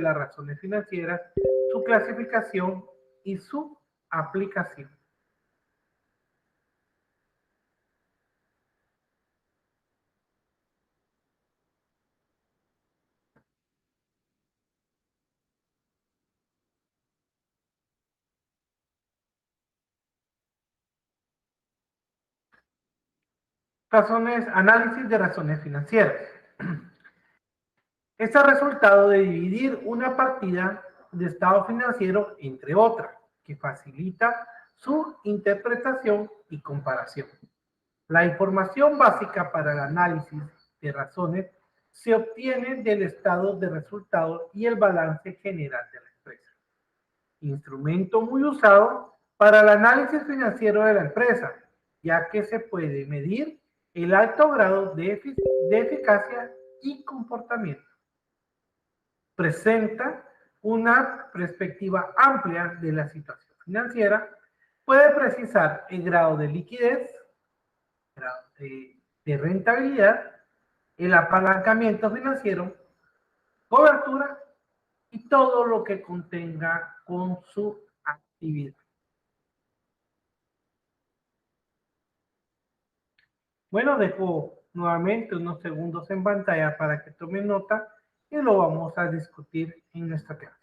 las razones financieras, su clasificación y su aplicación. Análisis de razones financieras. Es el resultado de dividir una partida de estado financiero entre otra, que facilita su interpretación y comparación. La información básica para el análisis de razones se obtiene del estado de resultados y el balance general de la empresa. Instrumento muy usado para el análisis financiero de la empresa, ya que se puede medir el alto grado de eficacia y comportamiento. Presenta una perspectiva amplia de la situación financiera, puede precisar el grado de liquidez, grado de rentabilidad, el apalancamiento financiero, cobertura y todo lo que contenga con su actividad. Bueno, dejo nuevamente unos segundos en pantalla para que tomen nota y lo vamos a discutir en nuestra clase.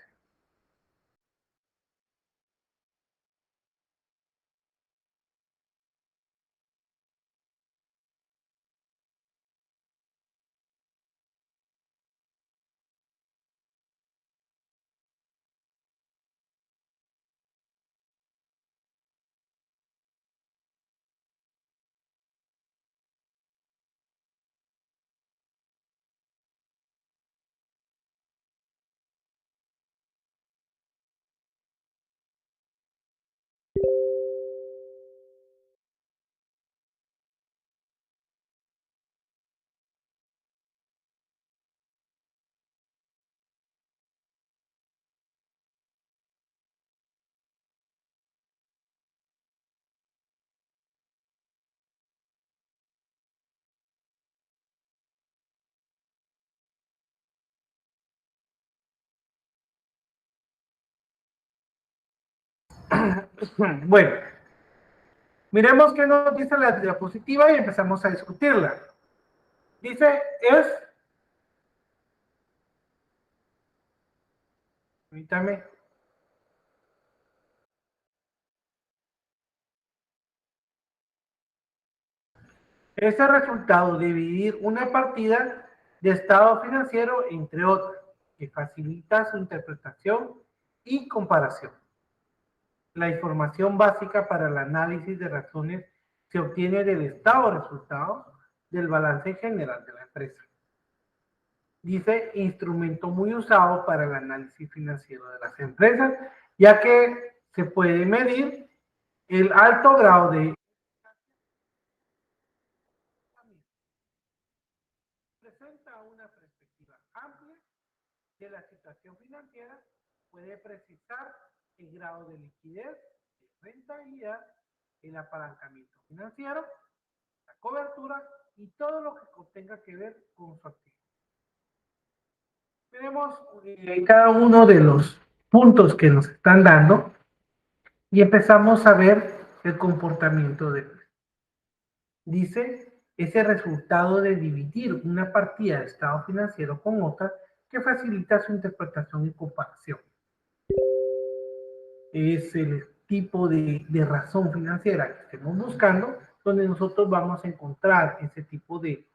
Bueno, miremos qué nos dice la diapositiva y empezamos a discutirla. Dice, permítame. Es el resultado de dividir una partida de estado financiero entre otras, que facilita su interpretación y comparación. La información básica para el análisis de razones se obtiene del estado de resultados del balance general de la empresa. Dice, instrumento muy usado para el análisis financiero de las empresas, ya que se puede medir el alto grado de presenta una perspectiva amplia de la situación financiera, puede precisar el grado de liquidez, de rentabilidad, el apalancamiento financiero, la cobertura y todo lo que tenga que ver con su activo. Tenemos cada uno de los puntos que nos están dando y empezamos a ver el comportamiento de él. Dice, ese resultado de dividir una partida de estado financiero con otra que facilita su interpretación y comparación. Es el tipo de razón financiera que estemos buscando, donde nosotros vamos a encontrar ese tipo de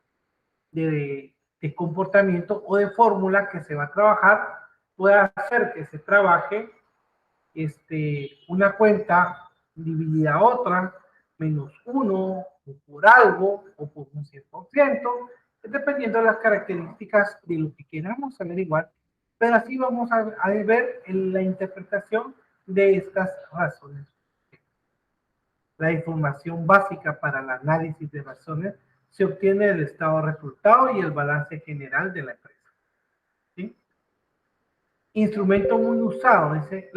comportamiento o de fórmula que se va a trabajar, puede hacer que se trabaje una cuenta dividida a otra, menos 1, o por algo, o por un 100%, dependiendo de las características de lo que queramos averiguar, pero así vamos a ver la interpretación de estas razones. La información básica para el análisis de razones se obtiene del estado de resultado y el balance general de la empresa. ¿Sí? Instrumento muy usado, dice,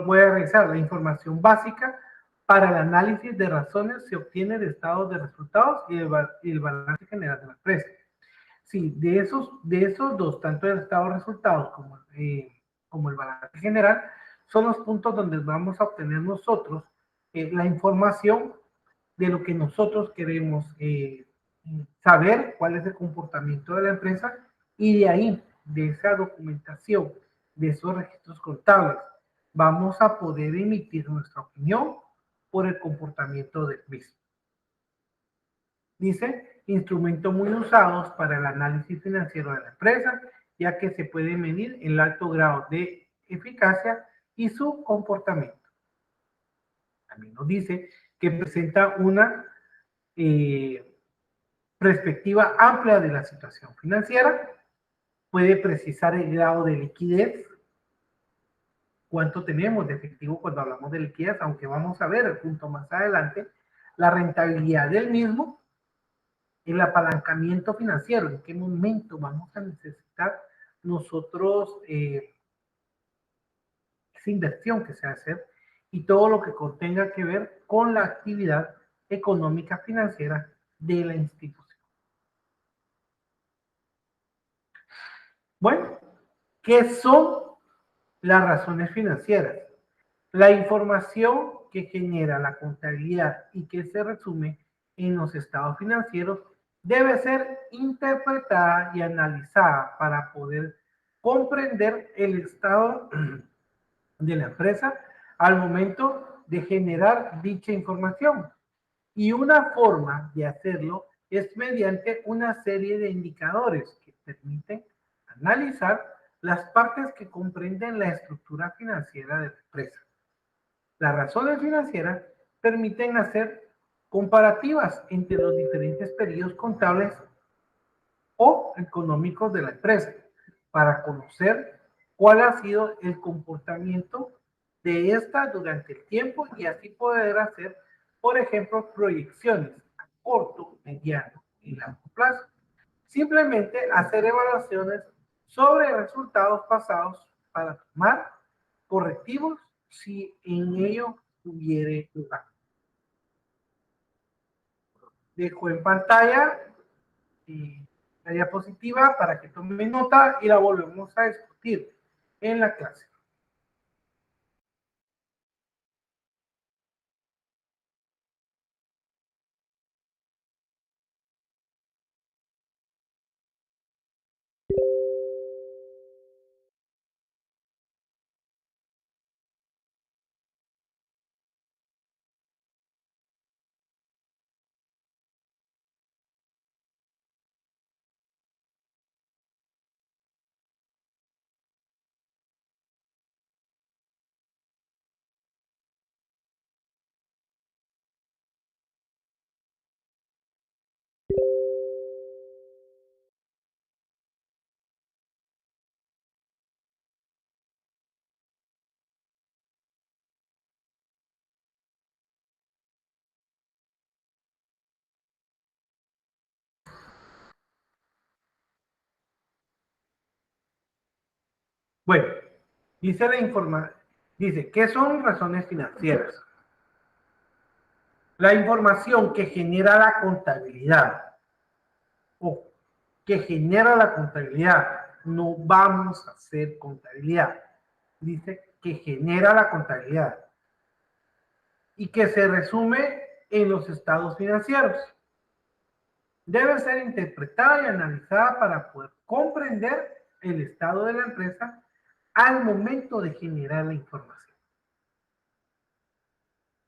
voy a revisar, la información básica para el análisis de razones se obtiene de estados de resultados y el balance general de la empresa. Sí, de esos dos, tanto el estado de resultados como como el balance general, son los puntos donde vamos a obtener nosotros la información de lo que nosotros queremos saber, cuál es el comportamiento de la empresa, y de ahí, de esa documentación, de esos registros contables, vamos a poder emitir nuestra opinión por el comportamiento del mismo. Dice, instrumentos muy usados para el análisis financiero de la empresa, ya que se puede medir el alto grado de eficacia y su comportamiento. También nos dice que presenta una perspectiva amplia de la situación financiera, puede precisar el grado de liquidez, cuánto tenemos de efectivo cuando hablamos de liquidez, aunque vamos a ver el punto más adelante, la rentabilidad del mismo, el apalancamiento financiero, en qué momento vamos a necesitar nosotros esa inversión que se va a hacer y todo lo que tenga que ver con la actividad económica financiera de la institución. Bueno, ¿qué son las razones financieras? La información que genera la contabilidad y que se resume en los estados financieros debe ser interpretada y analizada para poder comprender el estado de la empresa al momento de generar dicha información. Y una forma de hacerlo es mediante una serie de indicadores que permiten analizar las partes que comprenden la estructura financiera de la empresa. Las razones financieras permiten hacer comparativas entre los diferentes periodos contables o económicos de la empresa para conocer cuál ha sido el comportamiento de esta durante el tiempo y así poder hacer, por ejemplo, proyecciones a corto, mediano y largo plazo. Simplemente hacer evaluaciones sobre resultados pasados para tomar correctivos si en ello hubiere lugar. Dejo en pantalla la diapositiva para que tomen nota y la volvemos a discutir en la clase. Bueno, dice, ¿qué son razones financieras? La información que genera la contabilidad o que genera la contabilidad, no vamos a hacer contabilidad. Dice que genera la contabilidad y que se resume en los estados financieros. Debe ser interpretada y analizada para poder comprender el estado de la empresa al momento de generar la información.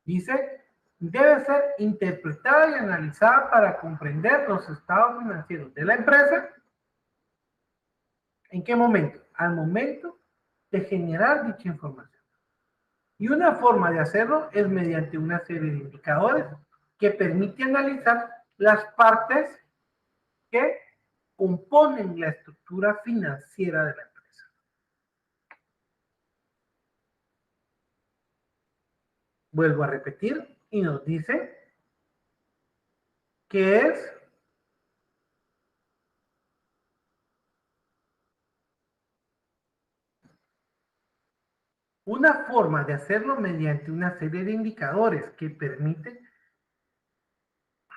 Dice, debe ser interpretada y analizada para comprender los estados financieros de la empresa. ¿En qué momento? Al momento de generar dicha información. Y una forma de hacerlo es mediante una serie de indicadores que permite analizar las partes que componen la estructura financiera de la empresa. Vuelvo a repetir y nos dice que es una forma de hacerlo mediante una serie de indicadores que permiten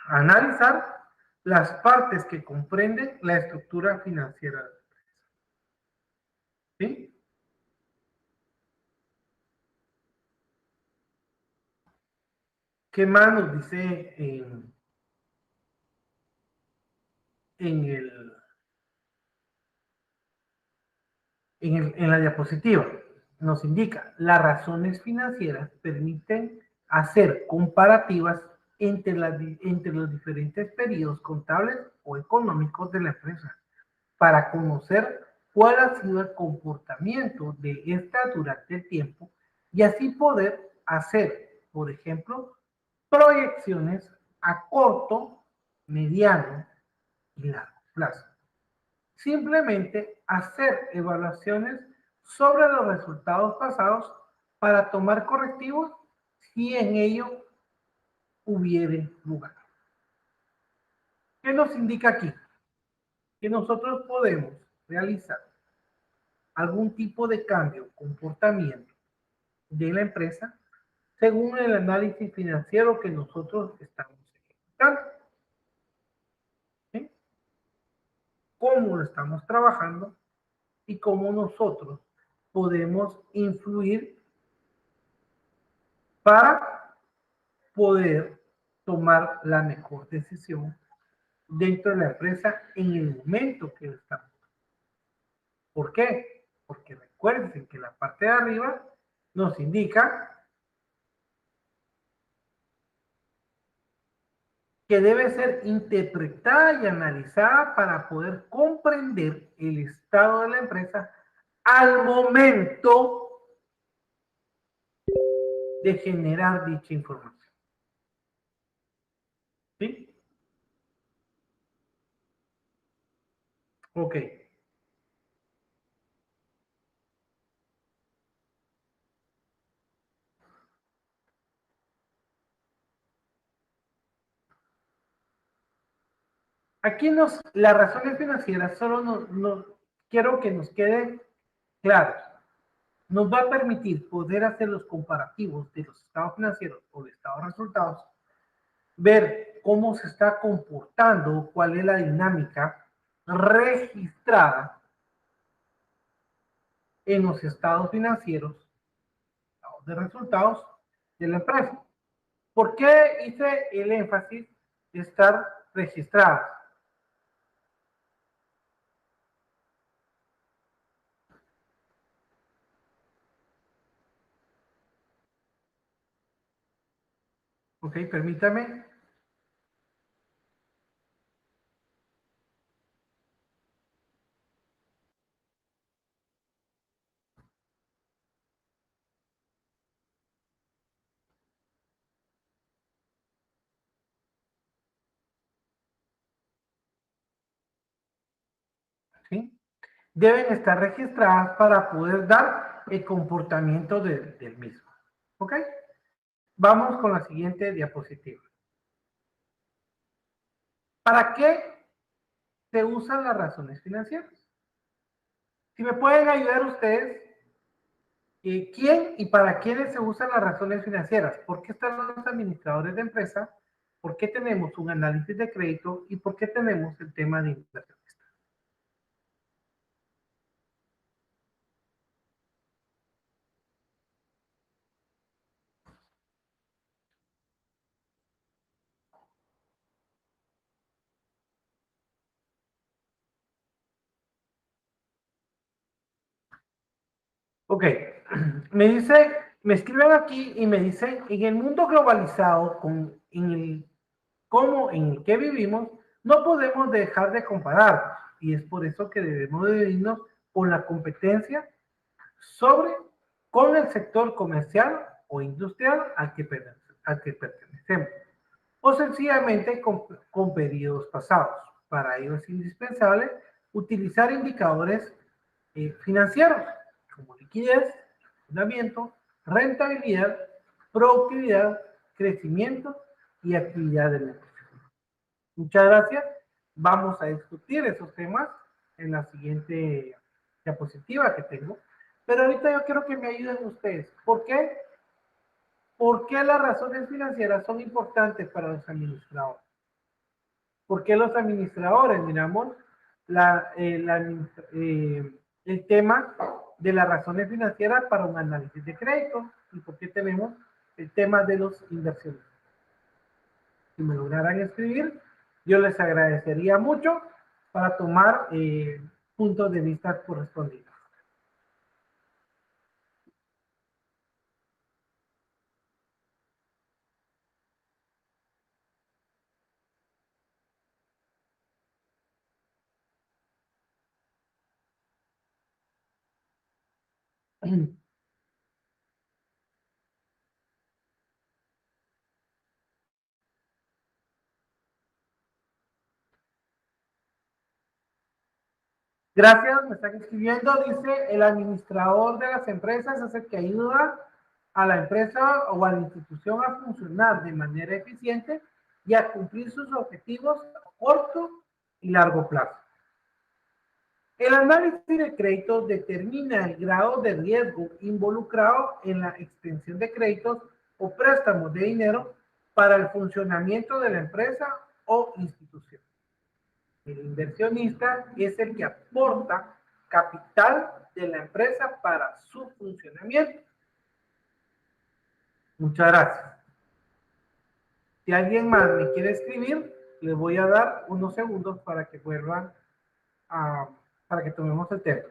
analizar las partes que comprenden la estructura financiera de la empresa. ¿Sí? ¿Qué más nos dice en el, en la diapositiva? Nos indica, las razones financieras permiten hacer comparativas entre los diferentes periodos contables o económicos de la empresa para conocer cuál ha sido el comportamiento de esta durante el tiempo y así poder hacer, por ejemplo, proyecciones a corto, mediano y largo plazo. Simplemente hacer evaluaciones sobre los resultados pasados para tomar correctivos si en ello hubiere lugar. ¿Qué nos indica aquí? Que nosotros podemos realizar algún tipo de cambio, comportamiento de la empresa según el análisis financiero que nosotros estamos ejecutando. ¿Sí? Cómo lo estamos trabajando y cómo nosotros podemos influir para poder tomar la mejor decisión dentro de la empresa en el momento que estamos. ¿Por qué? Porque recuerden que la parte de arriba nos indica que debe ser interpretada y analizada para poder comprender el estado de la empresa al momento de generar dicha información. ¿Sí? Ok. Aquí las razones financieras solo quiero que nos quede claro. Nos va a permitir poder hacer los comparativos de los estados financieros o de estados de resultados, ver cómo se está comportando, cuál es la dinámica registrada en los estados financieros de resultados de la empresa. ¿Por qué hice el énfasis de estar registradas? Ok, permítame. ¿Sí? Deben estar registradas para poder dar el comportamiento del mismo. ¿Ok? Vamos con la siguiente diapositiva. ¿Para qué se usan las razones financieras? Si me pueden ayudar ustedes, ¿quién y para quiénes se usan las razones financieras? ¿Por qué están los administradores de empresa? ¿Por qué tenemos un análisis de crédito? ¿Y por qué tenemos el tema de inversión? Ok, me escriben aquí y me dicen, en el mundo globalizado, como en el que vivimos, no podemos dejar de comparar y es por eso que debemos de irnos con la competencia sobre con el sector comercial o industrial al que pertenecemos o sencillamente con periodos pasados. Para ello es indispensable utilizar indicadores financieros como liquidez, fundamento, rentabilidad, productividad, crecimiento y actividad de negocio. Muchas gracias. Vamos a discutir esos temas en la siguiente diapositiva que tengo. Pero ahorita yo quiero que me ayuden ustedes. ¿Por qué? ¿Por qué las razones financieras son importantes para los administradores? ¿Por qué los administradores miramos la, el tema de las razones financieras para un análisis de crédito? ¿Y por qué tenemos el tema de los inversiones? si me lograran escribir, yo les agradecería mucho para tomar puntos de vista correspondientes. Gracias, me están escribiendo. Dice, el administrador de las empresas es el que ayuda a la empresa o a la institución a funcionar de manera eficiente y a cumplir sus objetivos a corto y largo plazo. El análisis de crédito determina el grado de riesgo involucrado en la extensión de créditos o préstamos de dinero para el funcionamiento de la empresa o institución. El inversionista es el que aporta capital de la empresa para su funcionamiento. Muchas gracias. Si alguien más me quiere escribir, les voy a dar unos segundos para que vuelvan para que tomemos el tema.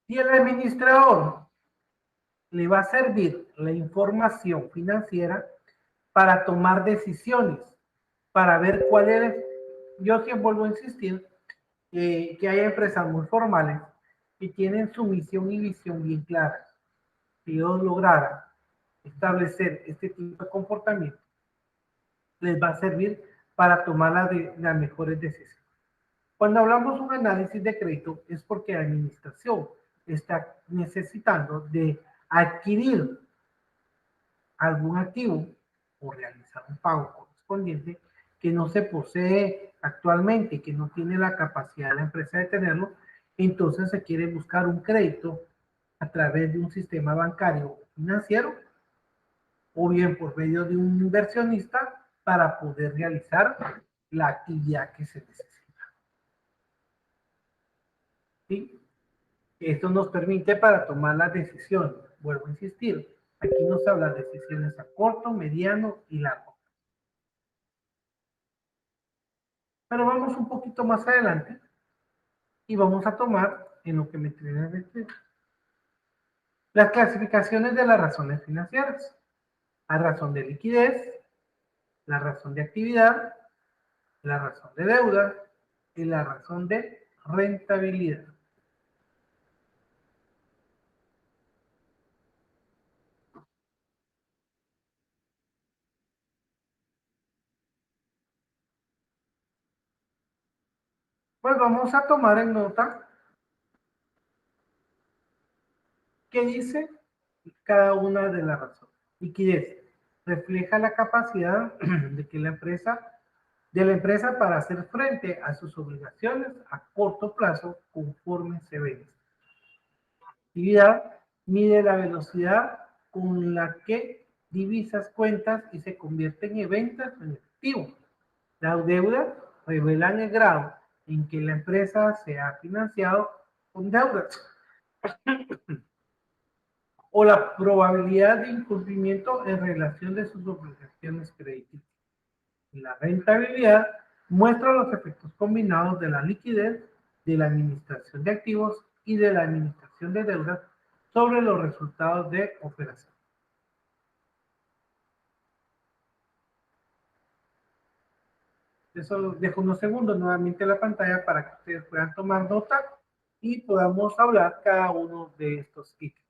Si el administrador le va a servir la información financiera para tomar decisiones, para ver cuál es, yo siempre vuelvo a insistir, que hay empresas muy formales que tienen su misión y visión bien claras. Si ellos lograran establecer este tipo de comportamiento, les va a servir para tomar las mejores decisiones. Cuando hablamos de un análisis de crédito es porque la administración está necesitando de adquirir algún activo o realizar un pago correspondiente que no se posee actualmente, que no tiene la capacidad de la empresa de tenerlo, entonces se quiere buscar un crédito a través de un sistema bancario financiero o bien por medio de un inversionista para poder realizar la actividad que se necesita. ¿Sí? Esto nos permite para tomar las decisiones. Vuelvo a insistir, aquí nos habla de decisiones a corto, mediano y largo. Pero vamos un poquito más adelante y vamos a tomar en lo que me tienen decir las clasificaciones de las razones financieras. La razón de liquidez, la razón de actividad, la razón de deuda y la razón de rentabilidad. Pues vamos a tomar en nota qué dice cada una de las razones. Liquidez refleja la capacidad de que la empresa para hacer frente a sus obligaciones a corto plazo conforme se ven. Actividad mide la velocidad con la que divisas cuentas y se convierten en ventas en efectivo. Las deudas revelan el grado en que la empresa se ha financiado con deudas o la probabilidad de incumplimiento en relación de sus obligaciones crediticias. La rentabilidad muestra los efectos combinados de la liquidez, de la administración de activos y de la administración de deudas sobre los resultados de operación. Eso dejo unos segundos nuevamente la pantalla para que ustedes puedan tomar nota y podamos hablar cada uno de estos ítems.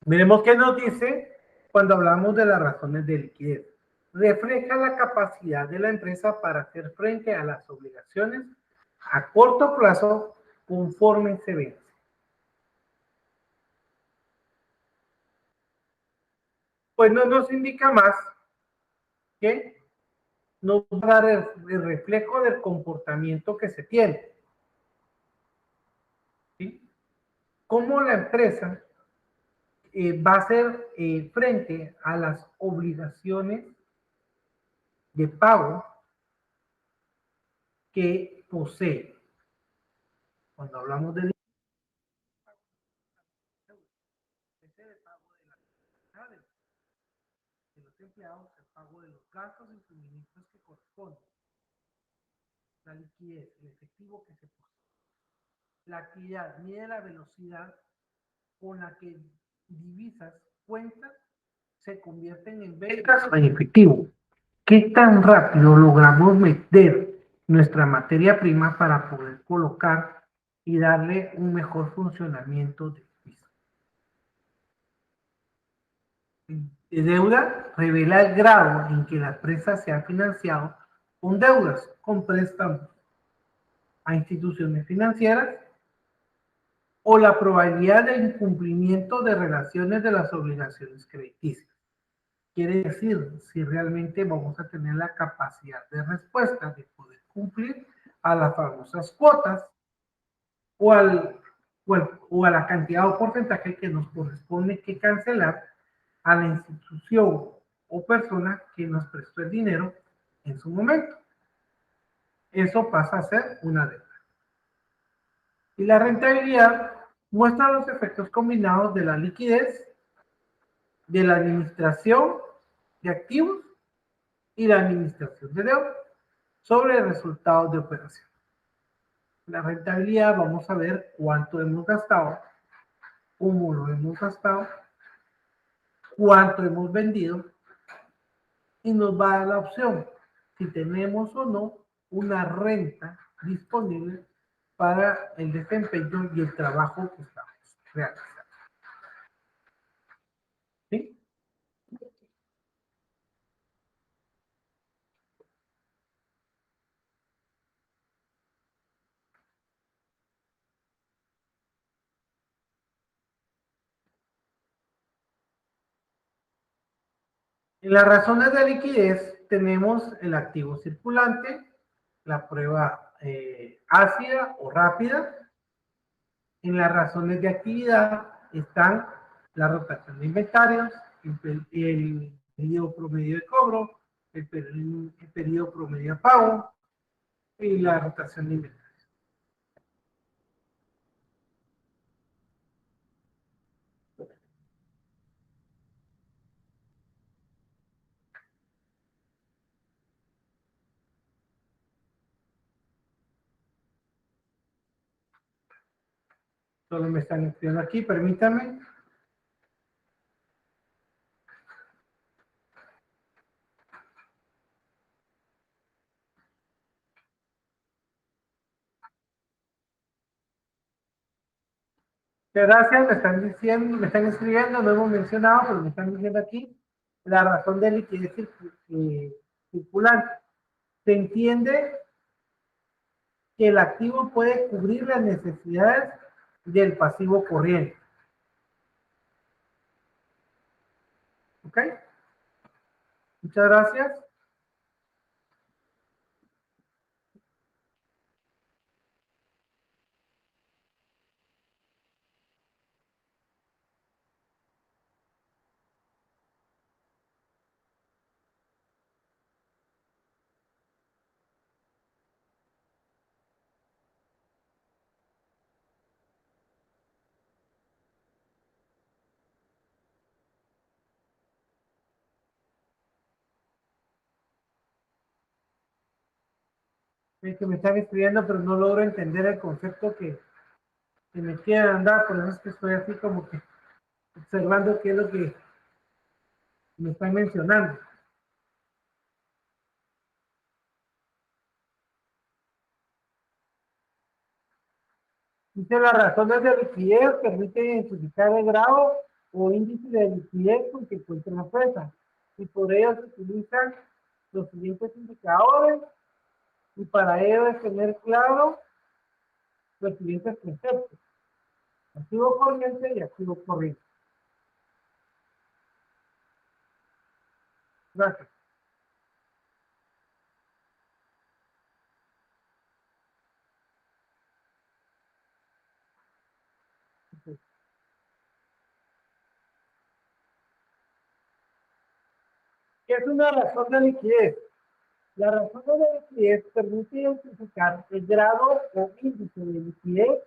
Miremos qué nos dice cuando hablamos de las razones de liquidez. Refleja la capacidad de la empresa para hacer frente a las obligaciones a corto plazo conforme se vence. Pues no nos indica más que nos va a dar el reflejo del comportamiento que se tiene. ¿Sí? Cómo la empresa va a hacer frente a las obligaciones de pago que posee. Cuando hablamos de los empleados, el pago de los gastos y suministros que corresponden, la liquidez, el efectivo que se posee. La actividad mide la velocidad con la que divisas, cuentas, se convierten en ventas o en efectivo. ¿Qué tan rápido logramos meter nuestra materia prima para poder colocar y darle un mejor funcionamiento de piso? De deuda revela el grado en que la empresa se ha financiado con deudas, con préstamos a instituciones financieras o la probabilidad de incumplimiento de relaciones de las obligaciones crediticias. Quiere decir si realmente vamos a tener la capacidad de respuesta de poder cumplir a las famosas cuotas o, o a la cantidad o porcentaje que nos corresponde que cancelar a la institución o persona que nos prestó el dinero en su momento. Eso pasa a ser una deuda. Y la rentabilidad muestra los efectos combinados de la liquidez, de la administración de activos y la administración de deuda sobre resultados de operación. La rentabilidad, vamos a ver cuánto hemos gastado, cómo lo hemos gastado, cuánto hemos vendido y nos va a dar la opción si tenemos o no una renta disponible para el desempeño y el trabajo que estamos realizando. ¿Sí? En las razones de liquidez tenemos el activo circulante, la prueba ácida o rápida. En las razones de actividad están la rotación de inventarios, el periodo promedio de cobro, el periodo promedio de pago y la rotación de inventarios. Solo me están escribiendo aquí, permítame. Gracias, me están diciendo, me están escribiendo, no hemos mencionado, pero me están diciendo aquí la razón de liquidez circulante. Se entiende que el activo puede cubrir las necesidades del pasivo corriente. ¿Ok? Muchas gracias. Es que me están escribiendo, pero no logro entender el concepto que me quieren dar, por eso es que estoy así como que observando qué es lo que me están mencionando. Dice las razones de liquidez permiten identificar el grado o índice de liquidez con que cuenta la empresa. Y por ello se utilizan los siguientes indicadores y para ello es tener claro los siguientes conceptos: activo corriente y activo corriente. Gracias. ¿Qué es una razón de liquidez? La razón de liquidez permite identificar el grado o índice de liquidez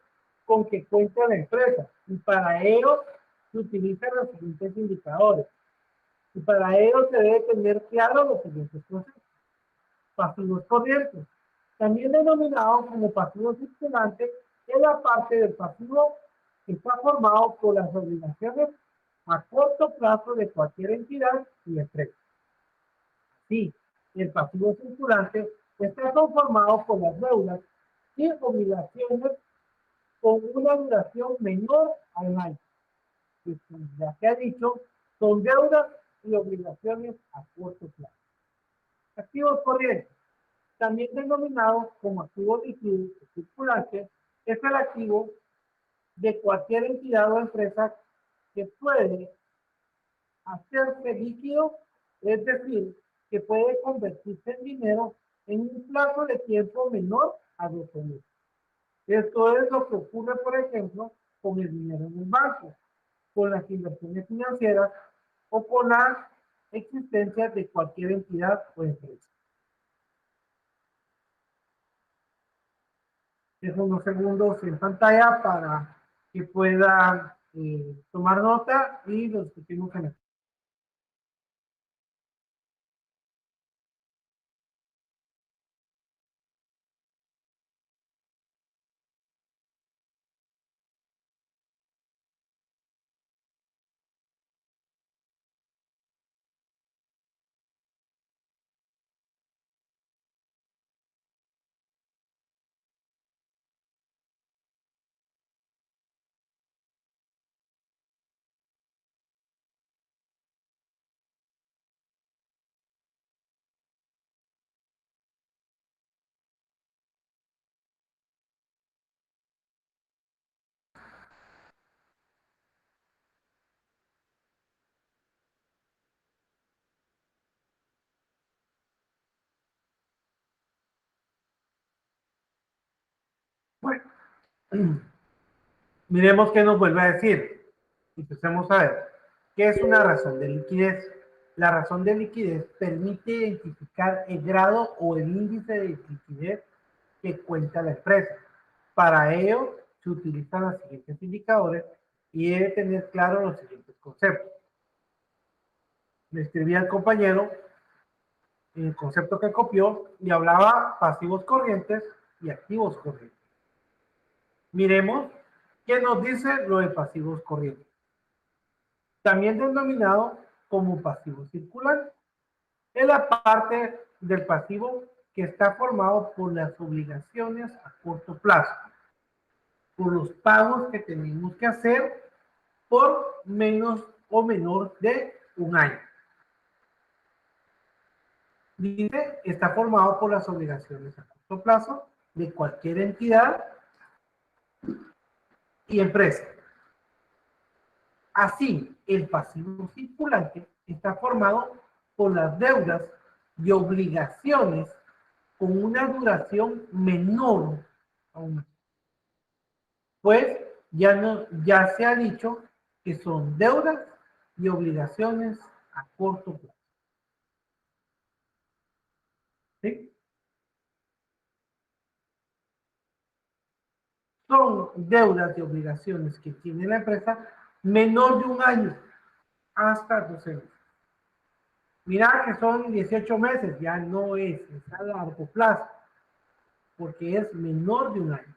con que cuenta la empresa y para ello se utilizan los siguientes indicadores. Y para ello se debe tener claro los siguientes conceptos: pasivos corrientes, también denominado como pasivo circulante, es la parte del pasivo que está formado por las obligaciones a corto plazo de cualquier entidad y empresa. Sí, el pasivo circulante está conformado por las deudas y obligaciones con una duración menor al año. Y como ya se ha dicho, son deudas y obligaciones a corto plazo. Activos corrientes, también denominado como activo líquido o circulante, es el activo de cualquier entidad o empresa que puede hacerse líquido, es decir, que puede convertirse en dinero en un plazo de tiempo menor a 12 meses. Esto es lo que ocurre, por ejemplo, con el dinero en el banco, con las inversiones financieras o con la existencia de cualquier entidad o empresa. Dejo unos segundos en pantalla para que puedan tomar nota y lo discutimos en el. Bueno, miremos qué nos vuelve a decir. Empecemos a ver. ¿Qué es una razón de liquidez? La razón de liquidez permite identificar el grado o el índice de liquidez que cuenta la empresa. Para ello, se utilizan los siguientes indicadores y debe tener claro los siguientes conceptos. Le escribí al compañero el concepto que copió y hablaba pasivos corrientes y activos corrientes. Miremos qué nos dice lo de pasivos corrientes. También denominado como pasivo circulante. Es la parte del pasivo que está formado por las obligaciones a corto plazo, por los pagos que tenemos que hacer por menos o menor de un año. Dice, está formado por las obligaciones a corto plazo de cualquier entidad y empresa. Así, el pasivo circulante está formado por las deudas y obligaciones con una duración menor a un año. Pues ya se ha dicho que son deudas y obligaciones a corto plazo. ¿Sí? Son deudas y obligaciones que tiene la empresa menor de un año hasta 12 meses. Mira que son 18 meses, ya no es a largo plazo, porque es menor de un año.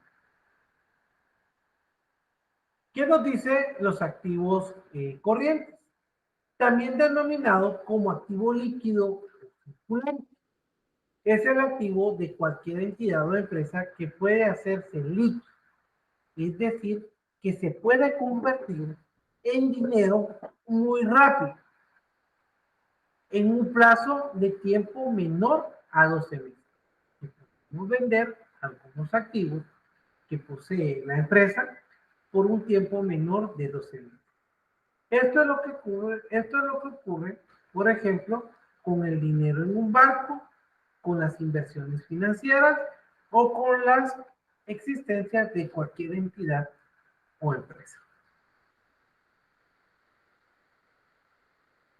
¿Qué nos dice los activos corrientes? También denominado como activo líquido circulante. Es el activo de cualquier entidad o empresa que puede hacerse líquido, es decir, que se puede convertir en dinero muy rápido, en un plazo de tiempo menor a 12 meses. Podemos vender algunos activos que posee la empresa por un tiempo menor de 12 meses. Esto es lo que ocurre, por ejemplo, con el dinero en un banco, con las inversiones financieras o con las existencias de cualquier entidad o empresa.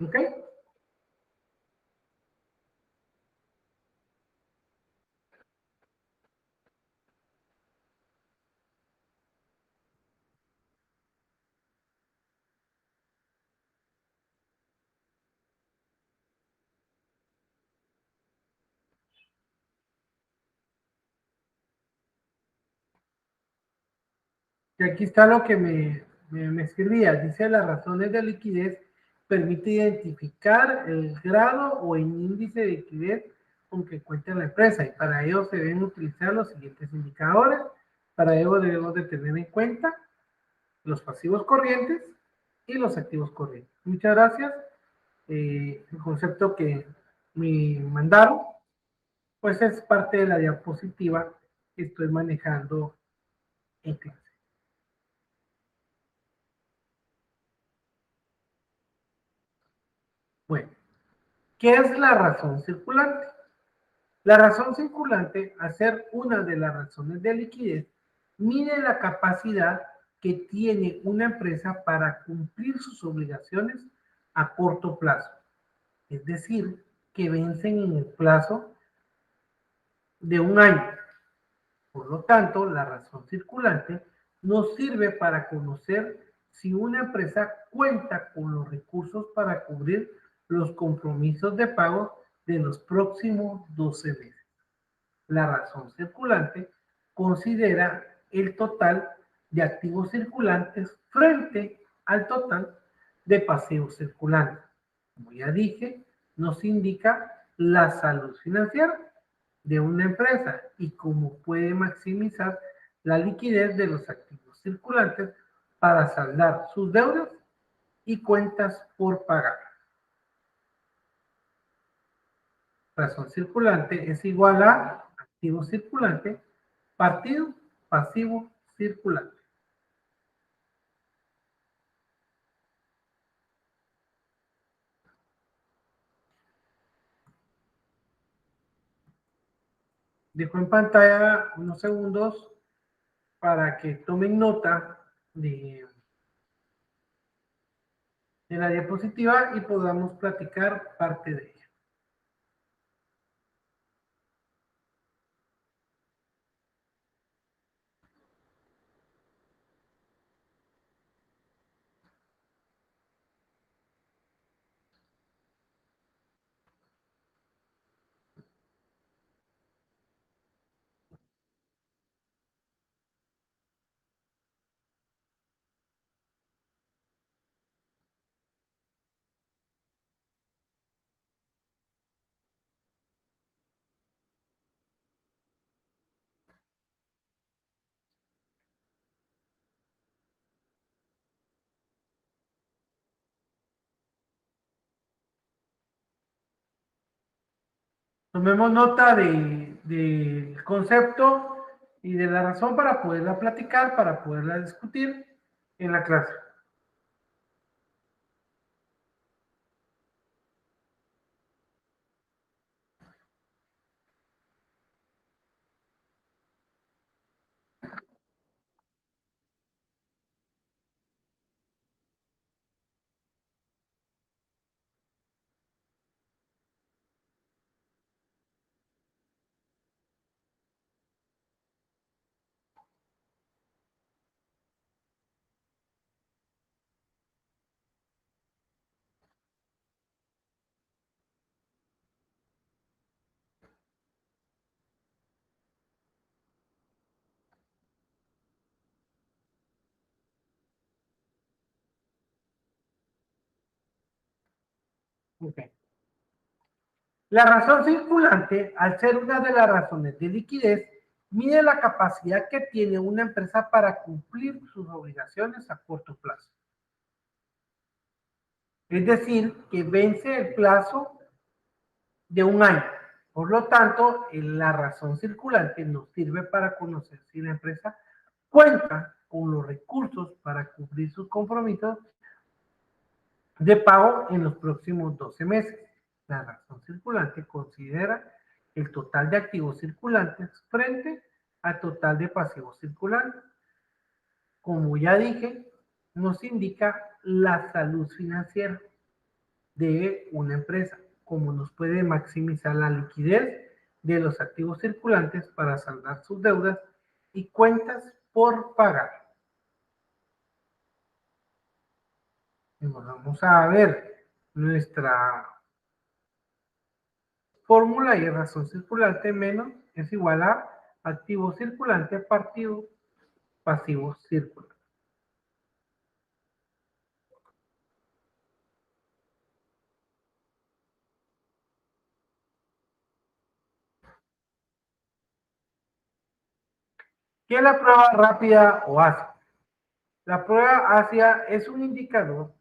¿Ok? Y aquí está lo que me escribía. Dice, las razones de liquidez permite identificar el grado o el índice de liquidez con que cuenta la empresa y para ello se deben utilizar los siguientes indicadores. Para ello debemos de tener en cuenta los pasivos corrientes y los activos corrientes. Muchas gracias. El concepto que me mandaron, pues es parte de la diapositiva que estoy manejando en clase. Bueno, ¿qué es la razón circulante? La razón circulante, al ser una de las razones de liquidez, mide la capacidad que tiene una empresa para cumplir sus obligaciones a corto plazo, es decir, que vencen en el plazo de un año. Por lo tanto, la razón circulante nos sirve para conocer si una empresa cuenta con los recursos para cubrir los compromisos de pago de los próximos 12 meses. La razón circulante considera el total de activos circulantes frente al total de pasivos circulantes. Como ya dije, nos indica la salud financiera de una empresa y cómo puede maximizar la liquidez de los activos circulantes para saldar sus deudas y cuentas por pagar. Razón circulante es igual a activo circulante partido pasivo circulante. Dejo en pantalla unos segundos para que tomen nota de la diapositiva y podamos platicar parte de ella. Tomemos nota del concepto y de la razón para poderla platicar, para poderla discutir en la clase. Okay. La razón circulante, al ser una de las razones de liquidez, mide la capacidad que tiene una empresa para cumplir sus obligaciones a corto plazo. Es decir, que vence el plazo de un año. Por lo tanto, la razón circulante nos sirve para conocer si la empresa cuenta con los recursos para cubrir sus compromisos de pago en los próximos 12 meses. La razón circulante considera el total de activos circulantes frente al total de pasivos circulantes. Como ya dije, nos indica la salud financiera de una empresa, como nos puede maximizar la liquidez de los activos circulantes para saldar sus deudas y cuentas por pagar. Vamos a ver nuestra fórmula y razón circulante menos es igual a activo circulante partido pasivo circulante. ¿Qué es la prueba rápida o ácida? La prueba ácida es un indicador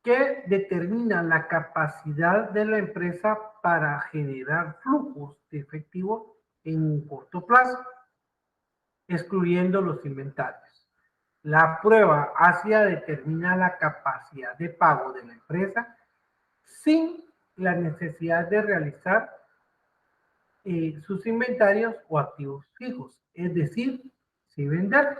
que determina la capacidad de la empresa para generar flujos de efectivo en un corto plazo, excluyendo los inventarios. La prueba ácida determina la capacidad de pago de la empresa sin la necesidad de realizar sus inventarios o activos fijos, es decir, si vender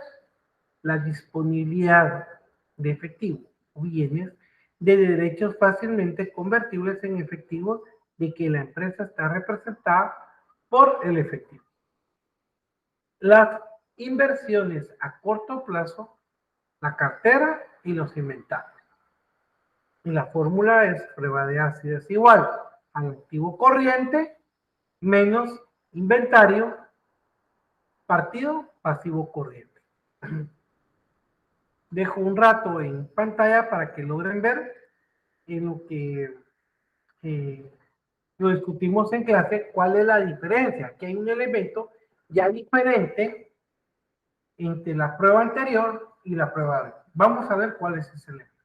la disponibilidad de efectivo o bienes de derechos fácilmente convertibles en efectivo de que la empresa está representada por el efectivo. Las inversiones a corto plazo, la cartera y los inventarios. Y la fórmula es prueba de ácido es igual al activo corriente menos inventario partido pasivo corriente. Dejo un rato en pantalla para que logren ver en lo que eh, lo discutimos en clase, cuál es la diferencia. Aquí hay un elemento ya diferente entre la prueba anterior y la prueba de hoy. Vamos a ver cuál es ese elemento.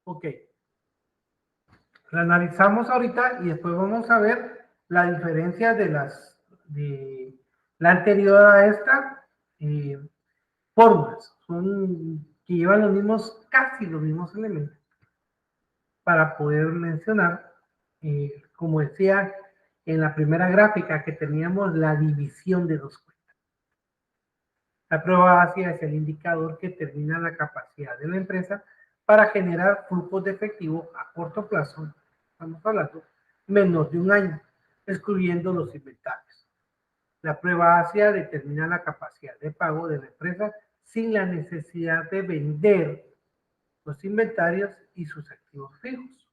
Ok, la analizamos ahorita y después vamos a ver la diferencia de la anterior a esta fórmulas. Son que llevan los mismos, casi los mismos elementos para poder mencionar, como decía en la primera gráfica, que teníamos la división de dos cuentas. La prueba ácida es el indicador que determina la capacidad de la empresa para generar flujos de efectivo a corto plazo, estamos hablando, menos de un año, excluyendo los inventarios. La prueba ácida determina la capacidad de pago de la empresa sin la necesidad de vender los inventarios y sus activos fijos.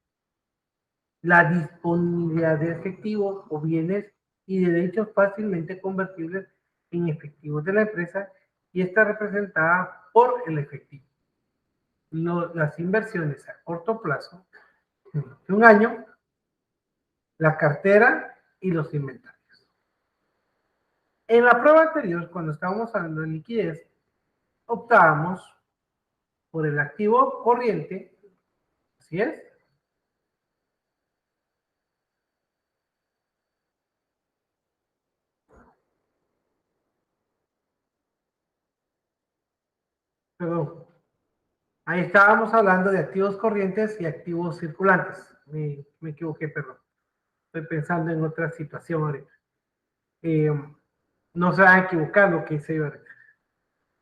La disponibilidad de efectivo o bienes y derechos fácilmente convertibles en efectivos de la empresa y está representada por el efectivo. Las inversiones a corto plazo, de un año, la cartera y los inventarios. En la prueba anterior, cuando estábamos hablando de liquidez, optábamos por el activo corriente, así es, perdón, ahí estábamos hablando de activos corrientes y activos circulantes. Me equivoqué, perdón. Estoy pensando en otra situación ahorita. No se van a equivocar lo que hice yo ahorita.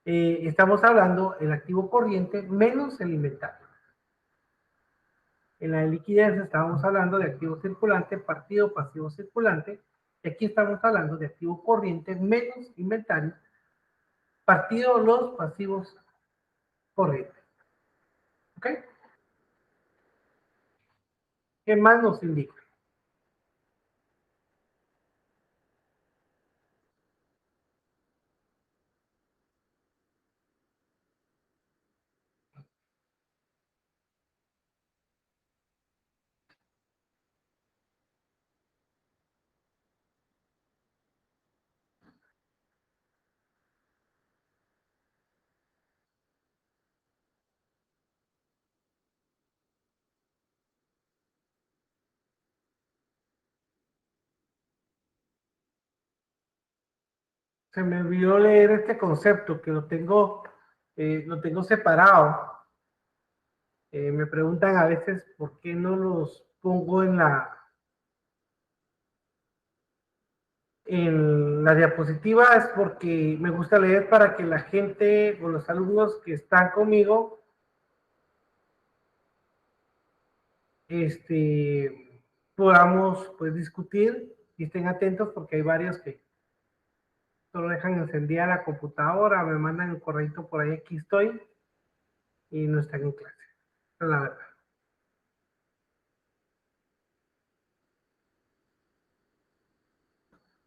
Estamos hablando del activo corriente menos el inventario. En la liquidez estábamos hablando de activo circulante, partido pasivo circulante. Y aquí estamos hablando de activo corriente menos inventario, partido los pasivos corrientes. ¿Ok? ¿Qué más nos indica? Se me olvidó leer este concepto que lo tengo separado. Me preguntan a veces por qué no los pongo en la diapositiva. Es porque me gusta leer para que la gente o los alumnos que están conmigo podamos pues discutir y estén atentos, porque hay varios que solo dejan encendida la computadora, me mandan el correo por ahí, aquí estoy, y no están en clase. Esa es la verdad.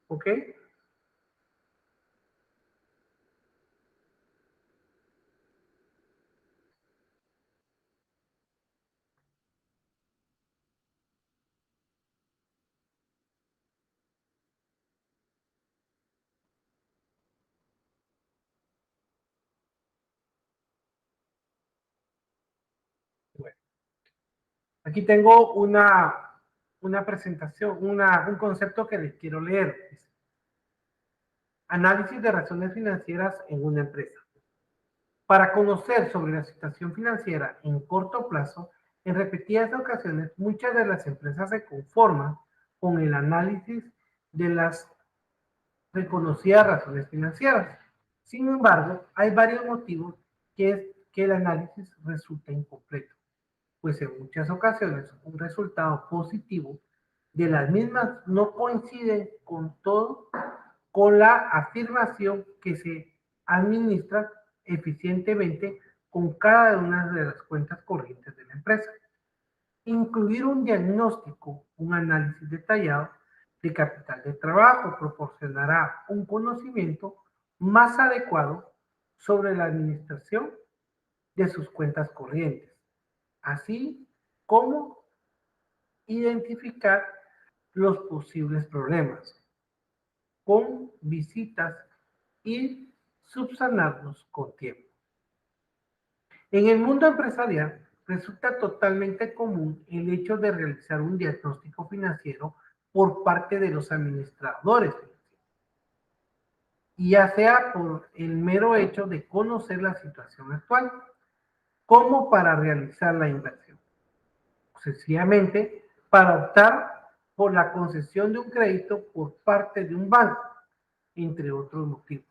¿Ok? Bueno, aquí tengo una presentación, un concepto que les quiero leer. Análisis de razones financieras en una empresa. Para conocer sobre la situación financiera en corto plazo, en repetidas ocasiones, muchas de las empresas se conforman con el análisis de las reconocidas razones financieras. Sin embargo, hay varios motivos que es que el análisis resulta incompleto, pues en muchas ocasiones un resultado positivo de las mismas no coincide con todo con la afirmación que se administra eficientemente con cada una de las cuentas corrientes de la empresa. Incluir un diagnóstico, un análisis detallado de capital de trabajo proporcionará un conocimiento más adecuado sobre la administración de sus cuentas corrientes, así como identificar los posibles problemas con visitas y subsanarlos con tiempo. En el mundo empresarial resulta totalmente común el hecho de realizar un diagnóstico financiero por parte de los administradores financieros, y ya sea por el mero hecho de conocer la situación actual, como para realizar la inversión, sencillamente para optar por la concesión de un crédito por parte de un banco, entre otros motivos.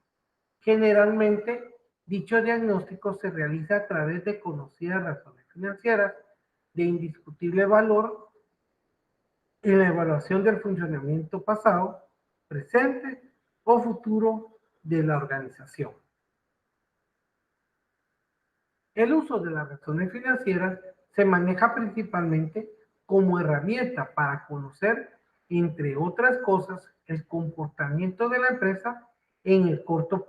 Generalmente, dicho diagnóstico se realiza a través de conocidas razones financieras de indiscutible valor en la evaluación del funcionamiento pasado, presente o futuro de la organización. El uso de las razones financieras se maneja principalmente como herramienta para conocer, entre otras cosas, el comportamiento de la empresa en el corto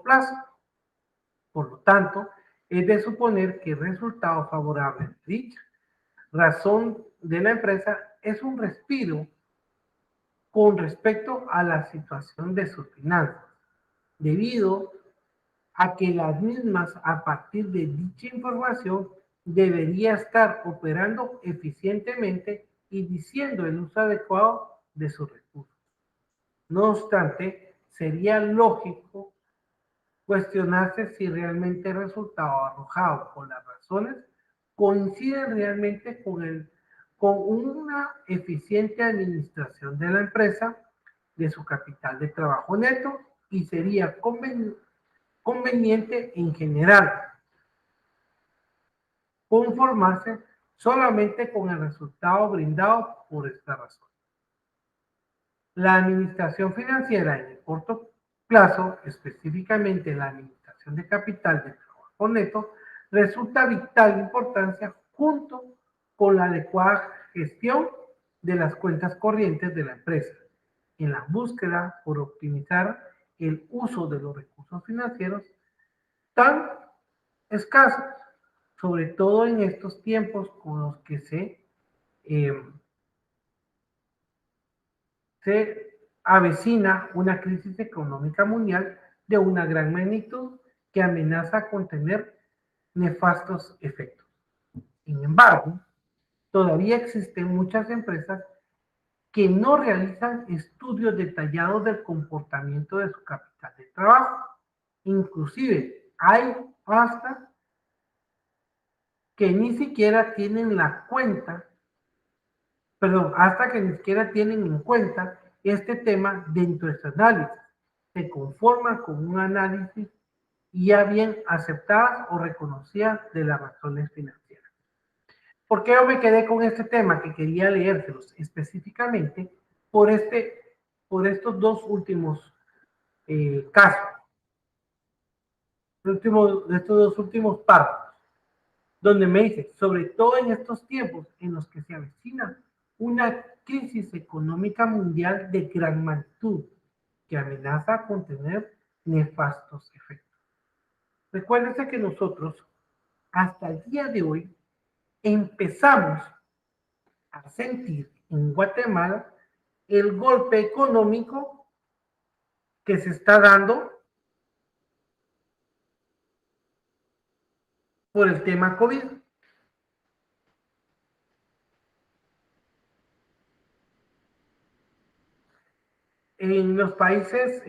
plazo. Por lo tanto, es de suponer que el resultado favorable de dicha razón de la empresa es un respiro con respecto a la situación de sus finanzas, debido a que las mismas, a partir de dicha información, debería estar operando eficientemente y diciendo el uso adecuado de sus recursos. No obstante, sería lógico cuestionarse si realmente el resultado arrojado por las razones coincide realmente con el con una eficiente administración de la empresa, de su capital de trabajo neto, y sería conveniente en general conformarse solamente con el resultado brindado por esta razón. La administración financiera en el corto plazo, específicamente la administración de capital de trabajo neto, resulta vital importancia junto con la adecuada gestión de las cuentas corrientes de la empresa, en la búsqueda por optimizar el uso de los recursos financieros tan escasos, sobre todo en estos tiempos con los que se avecina una crisis económica mundial de una gran magnitud que amenaza con tener nefastos efectos. Sin embargo, todavía existen muchas empresas que no realizan estudios detallados del comportamiento de su capital de trabajo. Inclusive hay hasta que ni siquiera tienen la cuenta, perdón, hasta que ni siquiera tienen en cuenta este tema dentro de su análisis. Se conforman con un análisis ya bien aceptadas o reconocidas de las razones financieras. ¿Por qué yo me quedé con este tema que quería leérselos específicamente por estos dos últimos casos, estos dos últimos párrafos, donde me dice, sobre todo en estos tiempos en los que se avecina una crisis económica mundial de gran magnitud que amenaza con tener nefastos efectos. Recuérdense que nosotros, hasta el día de hoy, empezamos a sentir en Guatemala el golpe económico que se está dando por el tema COVID. En los países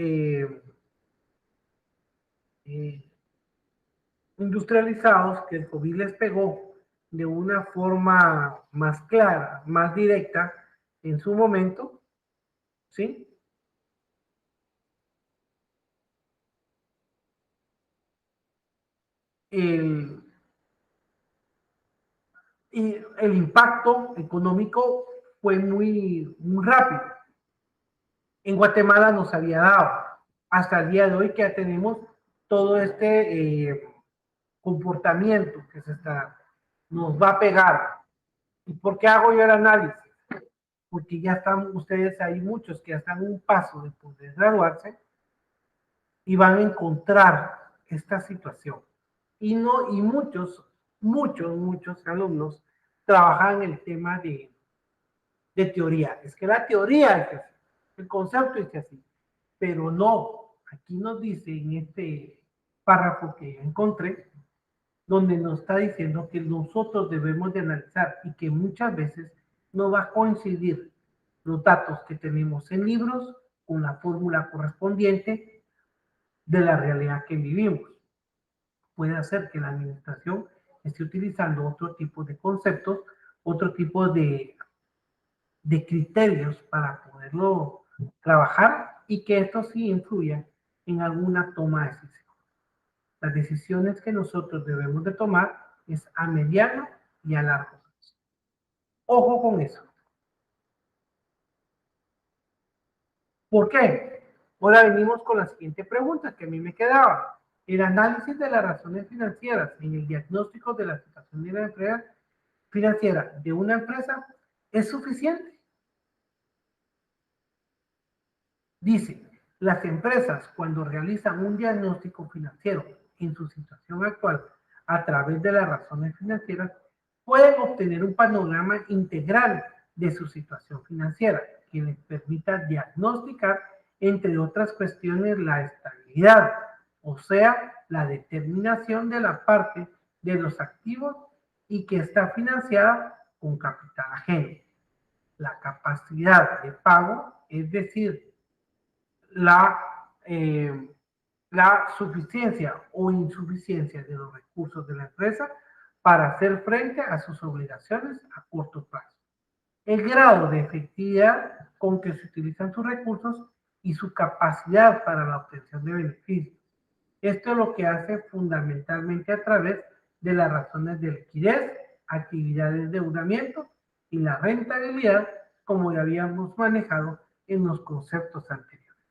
industrializados que el COVID les pegó de una forma más clara, más directa en su momento, ¿sí? El, y el impacto económico fue muy rápido. En Guatemala nos había dado hasta el día de hoy que ya tenemos todo este comportamiento que nos va a pegar. ¿Y por qué hago yo el análisis? Porque ya están ustedes ahí, muchos que ya están un paso de poder graduarse y van a encontrar esta situación. Y muchos alumnos trabajan el tema de teoría. Es que la teoría es así, el concepto es así, pero no, aquí nos dice en este párrafo que encontré, donde nos está diciendo que nosotros debemos de analizar y que muchas veces no va a coincidir los datos que tenemos en libros con la fórmula correspondiente de la realidad que vivimos. Puede hacer que la administración esté utilizando otro tipo de conceptos, otro tipo de criterios para poderlo trabajar y que esto sí influya en alguna toma de decisión. Las decisiones que nosotros debemos de tomar es a mediano y a largo plazo. Ojo con eso. ¿Por qué? Ahora venimos con la siguiente pregunta que a mí me quedaba. El análisis de las razones financieras en el diagnóstico de la situación de la empresa financiera de una empresa es suficiente. Dice, las empresas cuando realizan un diagnóstico financiero en su situación actual a través de las razones financieras pueden obtener un panorama integral de su situación financiera que les permita diagnosticar, entre otras cuestiones, la estabilidad, o sea, la determinación de la parte de los activos y que está financiada con capital ajeno. La capacidad de pago, es decir, la, eh, la suficiencia o insuficiencia de los recursos de la empresa para hacer frente a sus obligaciones a corto plazo. el grado de efectividad con que se utilizan sus recursos y su capacidad para la obtención de beneficios. Esto es lo que hace fundamentalmente a través de las razones de liquidez, actividad de endeudamiento y la rentabilidad, como ya habíamos manejado en los conceptos anteriores.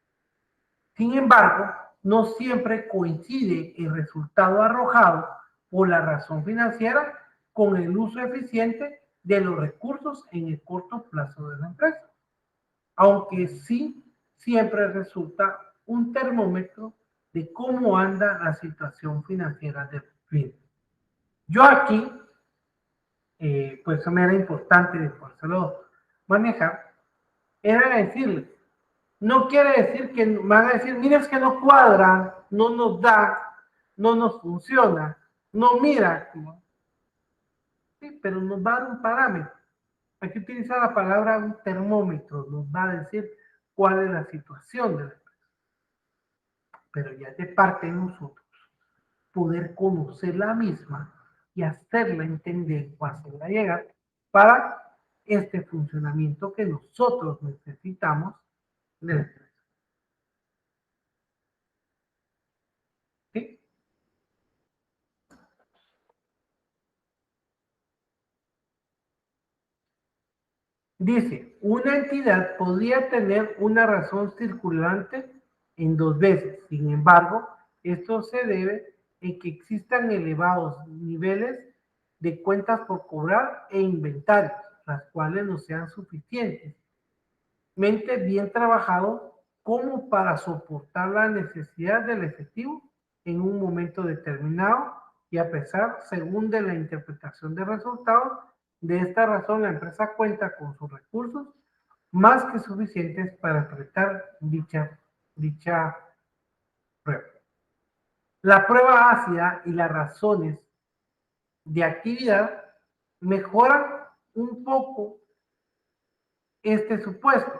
Sin embargo, no siempre coincide el resultado arrojado por la razón financiera con el uso eficiente de los recursos en el corto plazo de la empresa, aunque sí siempre resulta un termómetro de cómo anda la situación financiera del cliente. Yo aquí, pues eso me era importante de podérselo manejar, era decirles, no quiere decir que van a decir, mira, es que no cuadra, no nos da, no nos funciona, no mira. Sí, pero nos va a dar un parámetro. Hay que utilizar la palabra un termómetro, nos va a decir cuál es la situación de la empresa. Pero ya es de parte de nosotros poder conocer la misma y hacerla entender o hacerla llegar para este funcionamiento que nosotros necesitamos de la empresa. ¿Sí? Dice, una entidad podría tener una razón circulante en dos veces. Sin embargo, esto se debe en que existan elevados niveles de cuentas por cobrar e inventarios, las cuales no sean suficientes bien trabajado como para soportar la necesidad del efectivo en un momento determinado y a pesar, según de la interpretación de resultados, de esta razón la empresa cuenta con sus recursos más que suficientes para enfrentar dicha prueba. La prueba ácida y las razones de actividad mejoran un poco este supuesto,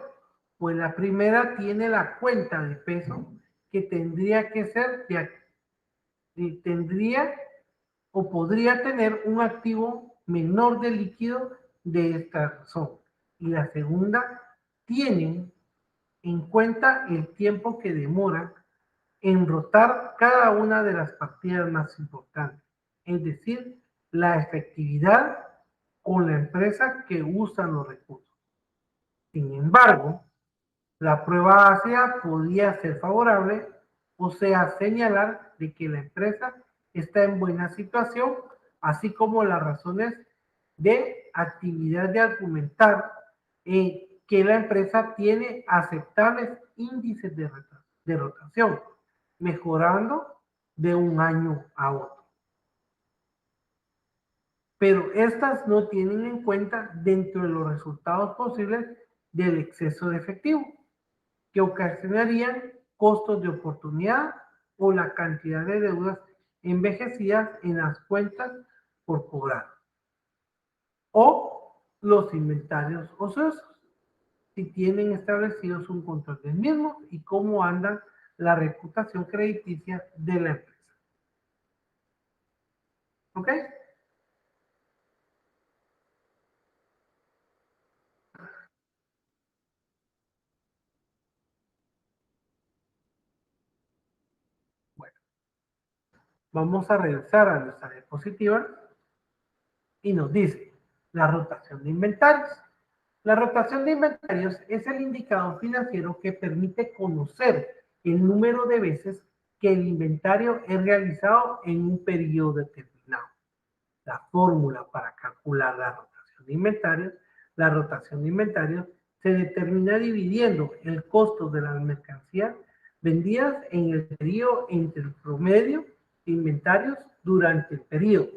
pues la primera tiene la cuenta de peso que tendría que ser, tendría o podría tener un activo menor de líquido de esta razón. Y la segunda tiene en cuenta el tiempo que demora en rotar cada una de las partidas más importantes, es decir, la efectividad con la empresa que usa los recursos. Sin embargo, la prueba ácida podía ser favorable, o sea, señalar de que la empresa está en buena situación, así como las razones de actividad de argumentar que la empresa tiene aceptables índices de rotación, mejorando de un año a otro. Pero estas no tienen en cuenta dentro de los resultados posibles del exceso de efectivo, que ocasionarían costos de oportunidad o la cantidad de deudas envejecidas en las cuentas por cobrar, o los inventarios ociosos, si tienen establecidos un control del mismo y cómo anda la reputación crediticia de la empresa. ¿Ok? Bueno, vamos a regresar a nuestra diapositiva y nos dice la rotación de inventarios. La rotación de inventarios es el indicador financiero que permite conocer el número de veces que el inventario es realizado en un periodo determinado. La fórmula para calcular la rotación de inventarios se determina dividiendo el costo de las mercancías vendidas en el periodo entre el promedio de inventarios durante el periodo.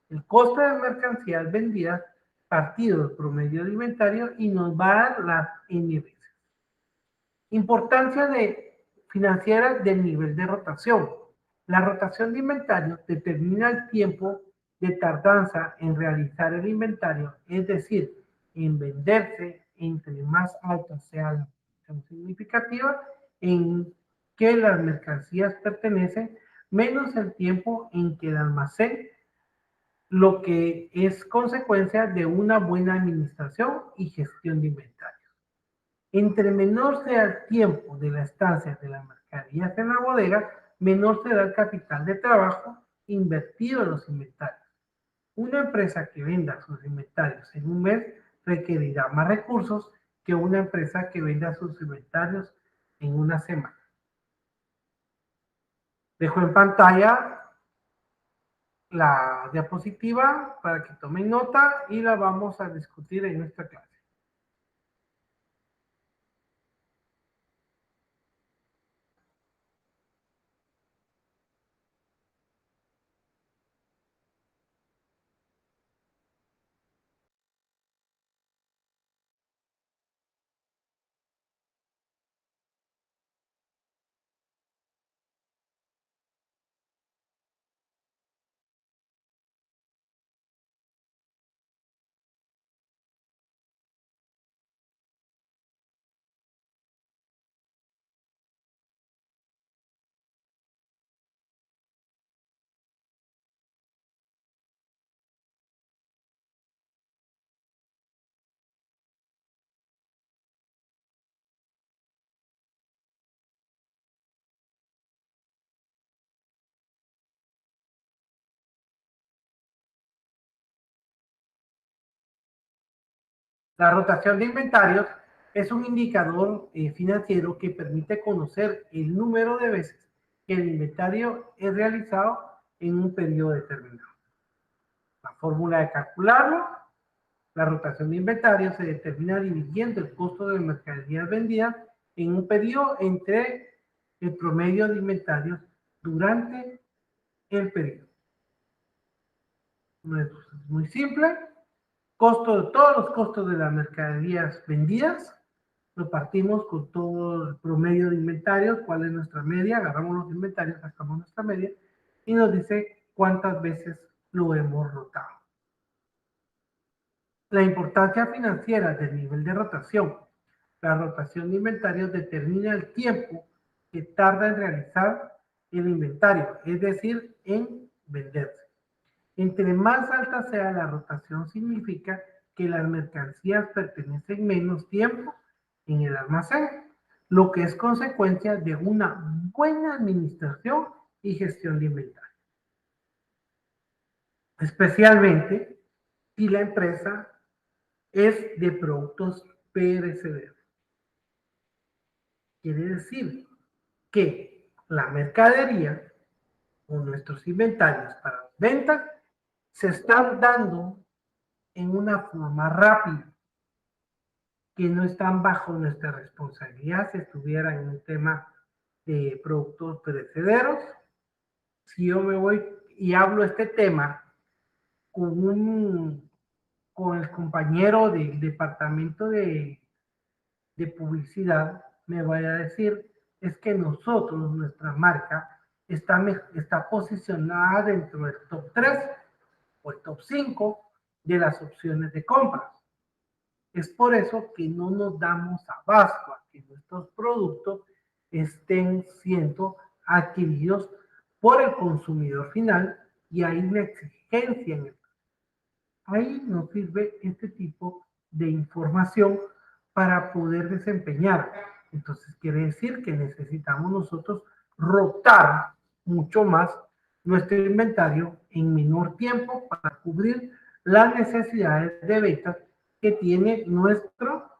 El costo de mercancías vendidas partido del promedio de inventario y nos va a dar las N veces. Importancia financiera del nivel de rotación. La rotación de inventario determina el tiempo de tardanza en realizar el inventario, es decir, en venderse, entre más alta sea la rotación significativa en que las mercancías pertenecen, menos el tiempo en que el almacén lo que es consecuencia de una buena administración y gestión de inventarios. Entre menor sea el tiempo de la estancia de las mercaderías en la bodega, menor será el capital de trabajo invertido en los inventarios. Una empresa que venda sus inventarios en un mes requerirá más recursos que una empresa que venda sus inventarios en una semana. Dejo en pantalla la diapositiva para que tomen nota y la vamos a discutir en nuestra clase. La rotación de inventarios es un indicador financiero que permite conocer el número de veces que el inventario es realizado en un periodo determinado. La fórmula de calcularlo: la rotación de inventarios se determina dividiendo el costo de mercaderías vendidas en un periodo entre el promedio de inventarios durante el periodo. Es muy simple. Todos los costos de las mercaderías vendidas, lo partimos con todo el promedio de inventarios, cuál es nuestra media, agarramos los inventarios, sacamos nuestra media y nos dice cuántas veces lo hemos rotado. La importancia financiera del nivel de rotación. La rotación de inventarios determina el tiempo que tarda en realizar el inventario, es decir, en venderse. Entre más alta sea la rotación, significa que las mercancías pertenecen menos tiempo en el almacén, lo que es consecuencia de una buena administración y gestión de inventario. Especialmente si la empresa es de productos perecederos. Quiere decir que la mercadería o nuestros inventarios para ventas se están dando en una forma rápida, que no están bajo nuestra responsabilidad si estuviera en un tema de productos perecederos. Si yo me voy y hablo este tema con el compañero del departamento de publicidad, me vaya a decir, es que nosotros, nuestra marca, está posicionada dentro del top 3 o el top 5 de las opciones de compras. Es por eso que no nos damos abasto a que nuestros productos estén siendo adquiridos por el consumidor final y hay una exigencia en el. Ahí nos sirve este tipo de información para poder desempeñar. Entonces quiere decir que necesitamos nosotros rotar mucho más nuestro inventario en menor tiempo para cubrir las necesidades de ventas que tiene nuestro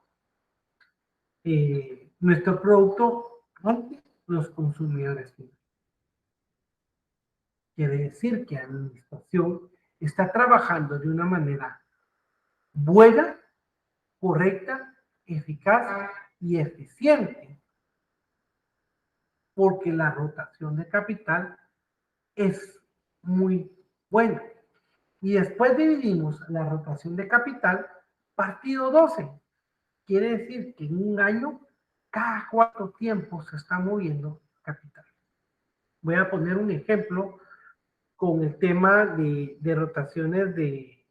producto ante los consumidores. Quiere decir que la administración está trabajando de una manera buena, correcta, eficaz y eficiente, porque la rotación de capital es muy buena. Y después dividimos la rotación de capital partido 12. Quiere decir que en un año, cada 4 tiempos se está moviendo capital. Voy a poner un ejemplo con el tema de rotaciones de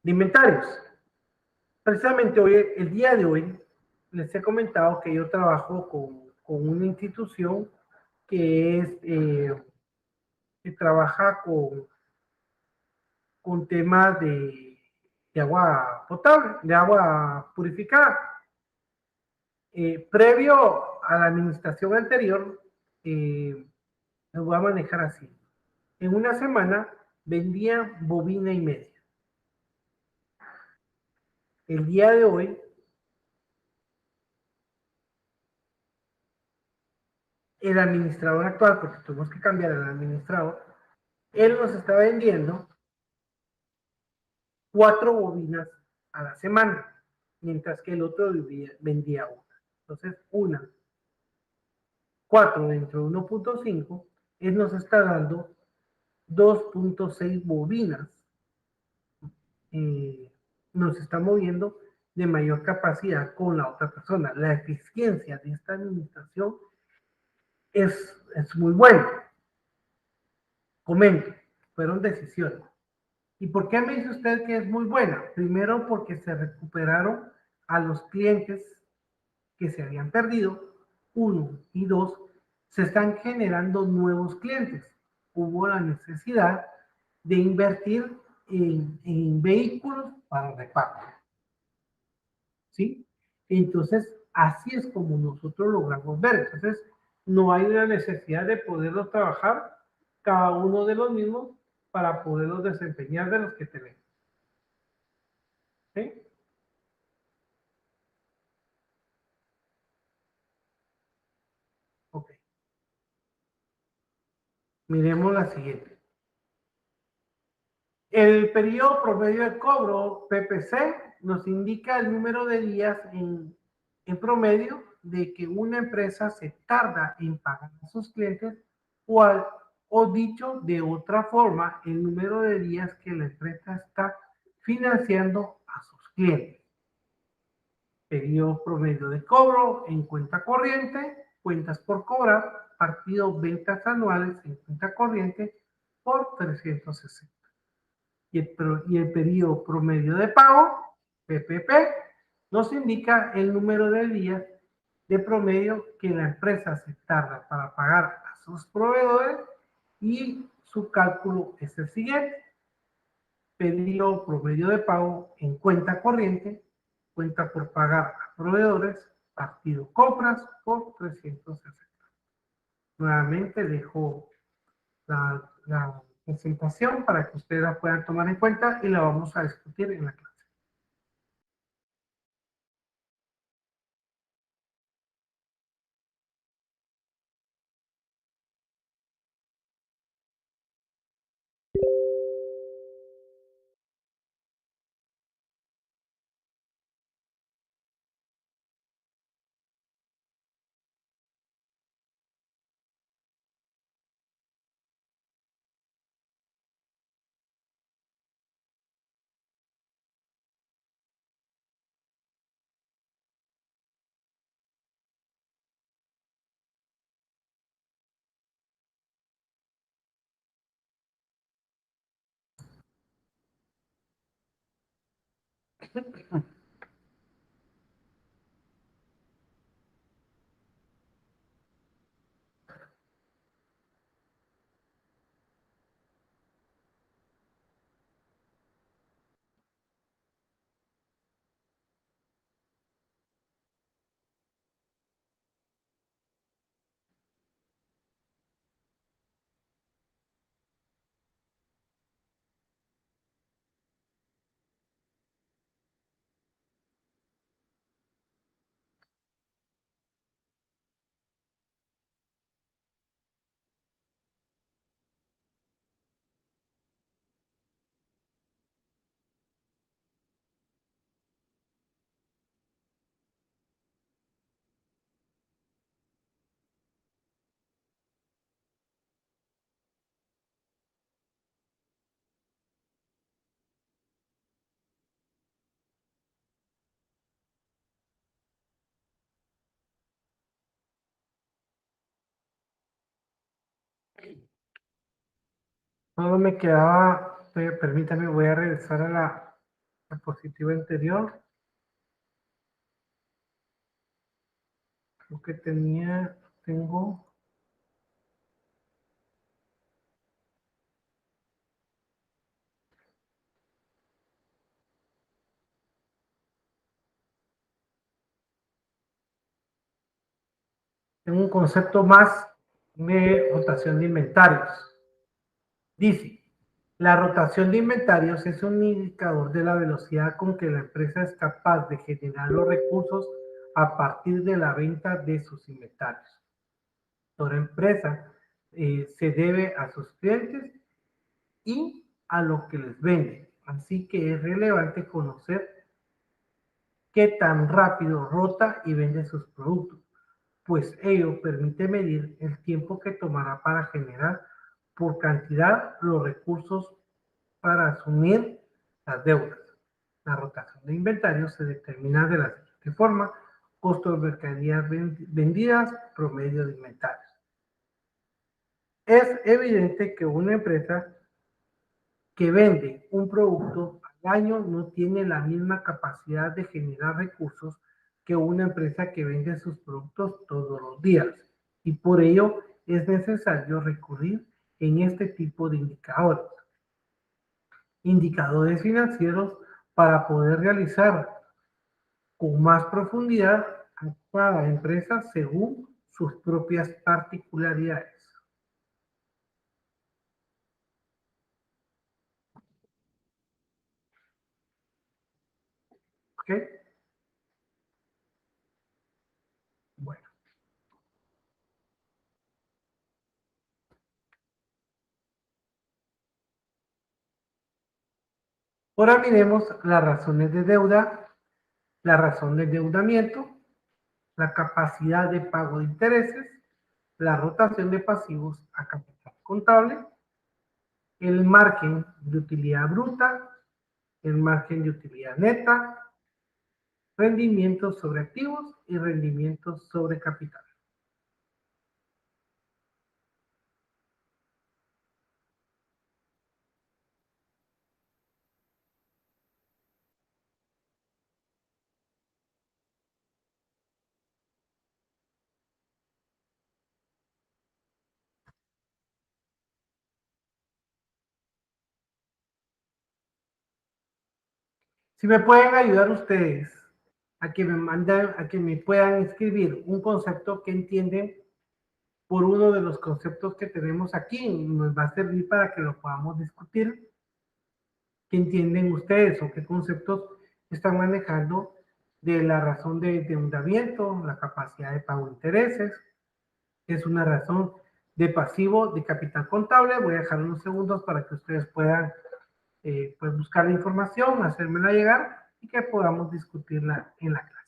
inventarios. Precisamente hoy, el día de hoy, les he comentado que yo trabajo con una institución que trabaja con temas de agua potable, de agua purificada. Previo a la administración anterior, lo voy a manejar así. En una semana vendía bobina y media. El día de hoy, el administrador actual, porque tuvimos que cambiar al administrador, él nos está vendiendo 4 bobinas a la semana, mientras que el otro vendía una. Entonces, 4 dentro de 1.5, él nos está dando 2.6 bobinas. Eh, nos está moviendo de mayor capacidad con la otra persona. La eficiencia de esta administración es muy buena. Comento, fueron decisiones. ¿Y por qué me dice usted que es muy buena? Primero porque se recuperaron a los clientes que se habían perdido, uno, y dos, se están generando nuevos clientes. Hubo la necesidad de invertir en vehículos para reparto, ¿sí? Entonces, así es como nosotros logramos ver. Entonces, no hay una necesidad de poderlos trabajar cada uno de los mismos para poderlos desempeñar de los que tenemos, ¿sí? Ok. Miremos la siguiente. El periodo promedio de cobro, PPC, nos indica el número de días en promedio de que una empresa se tarda en pagar a sus clientes o, o dicho de otra forma, el número de días que la empresa está financiando a sus clientes. Periodo promedio de cobro en cuenta corriente, cuentas por cobrar, partido ventas anuales en cuenta corriente por 360. Y el periodo promedio de pago, PPP, nos indica el número de días de promedio que la empresa se tarda para pagar a sus proveedores y su cálculo es el siguiente. Periodo promedio de pago en cuenta corriente, cuenta por pagar a proveedores, partido compras por 360. Nuevamente dejo la presentación para que ustedes la puedan tomar en cuenta y la vamos a discutir en la clase. Solo me quedaba, permítame, voy a regresar a la diapositiva anterior. Lo que tengo. en un concepto más de rotación de inventarios. Dice, la rotación de inventarios es un indicador de la velocidad con que la empresa es capaz de generar los recursos a partir de la venta de sus inventarios. Toda empresa se debe a sus clientes y a lo que les vende. Así que es relevante conocer qué tan rápido rota y vende sus productos, pues ello permite medir el tiempo que tomará para generar por cantidad los recursos para asumir las deudas. La rotación de inventarios se determina de la siguiente forma: costo de mercaderías vendidas, promedio de inventarios. Es evidente que una empresa que vende un producto al año no tiene la misma capacidad de generar recursos que una empresa que vende sus productos todos los días. Y por ello es necesario recurrir en este tipo de indicadores. Indicadores financieros para poder realizar con más profundidad a cada empresa según sus propias particularidades. ¿Ok? Bueno. Ahora miremos las razones de deuda, la razón de endeudamiento, la capacidad de pago de intereses, la rotación de pasivos a capital contable, el margen de utilidad bruta, el margen de utilidad neta, rendimientos sobre activos y rendimientos sobre capital. Si me pueden ayudar ustedes a que me puedan escribir un concepto que entienden por uno de los conceptos que tenemos aquí, nos va a servir para que lo podamos discutir. ¿Qué entienden ustedes o qué conceptos están manejando de la razón de endeudamiento, la capacidad de pago de intereses? Es una razón de pasivo de capital contable. Voy a dejar unos segundos para que ustedes puedan pues buscar la información, hacérmela llegar y que podamos discutirla en la clase.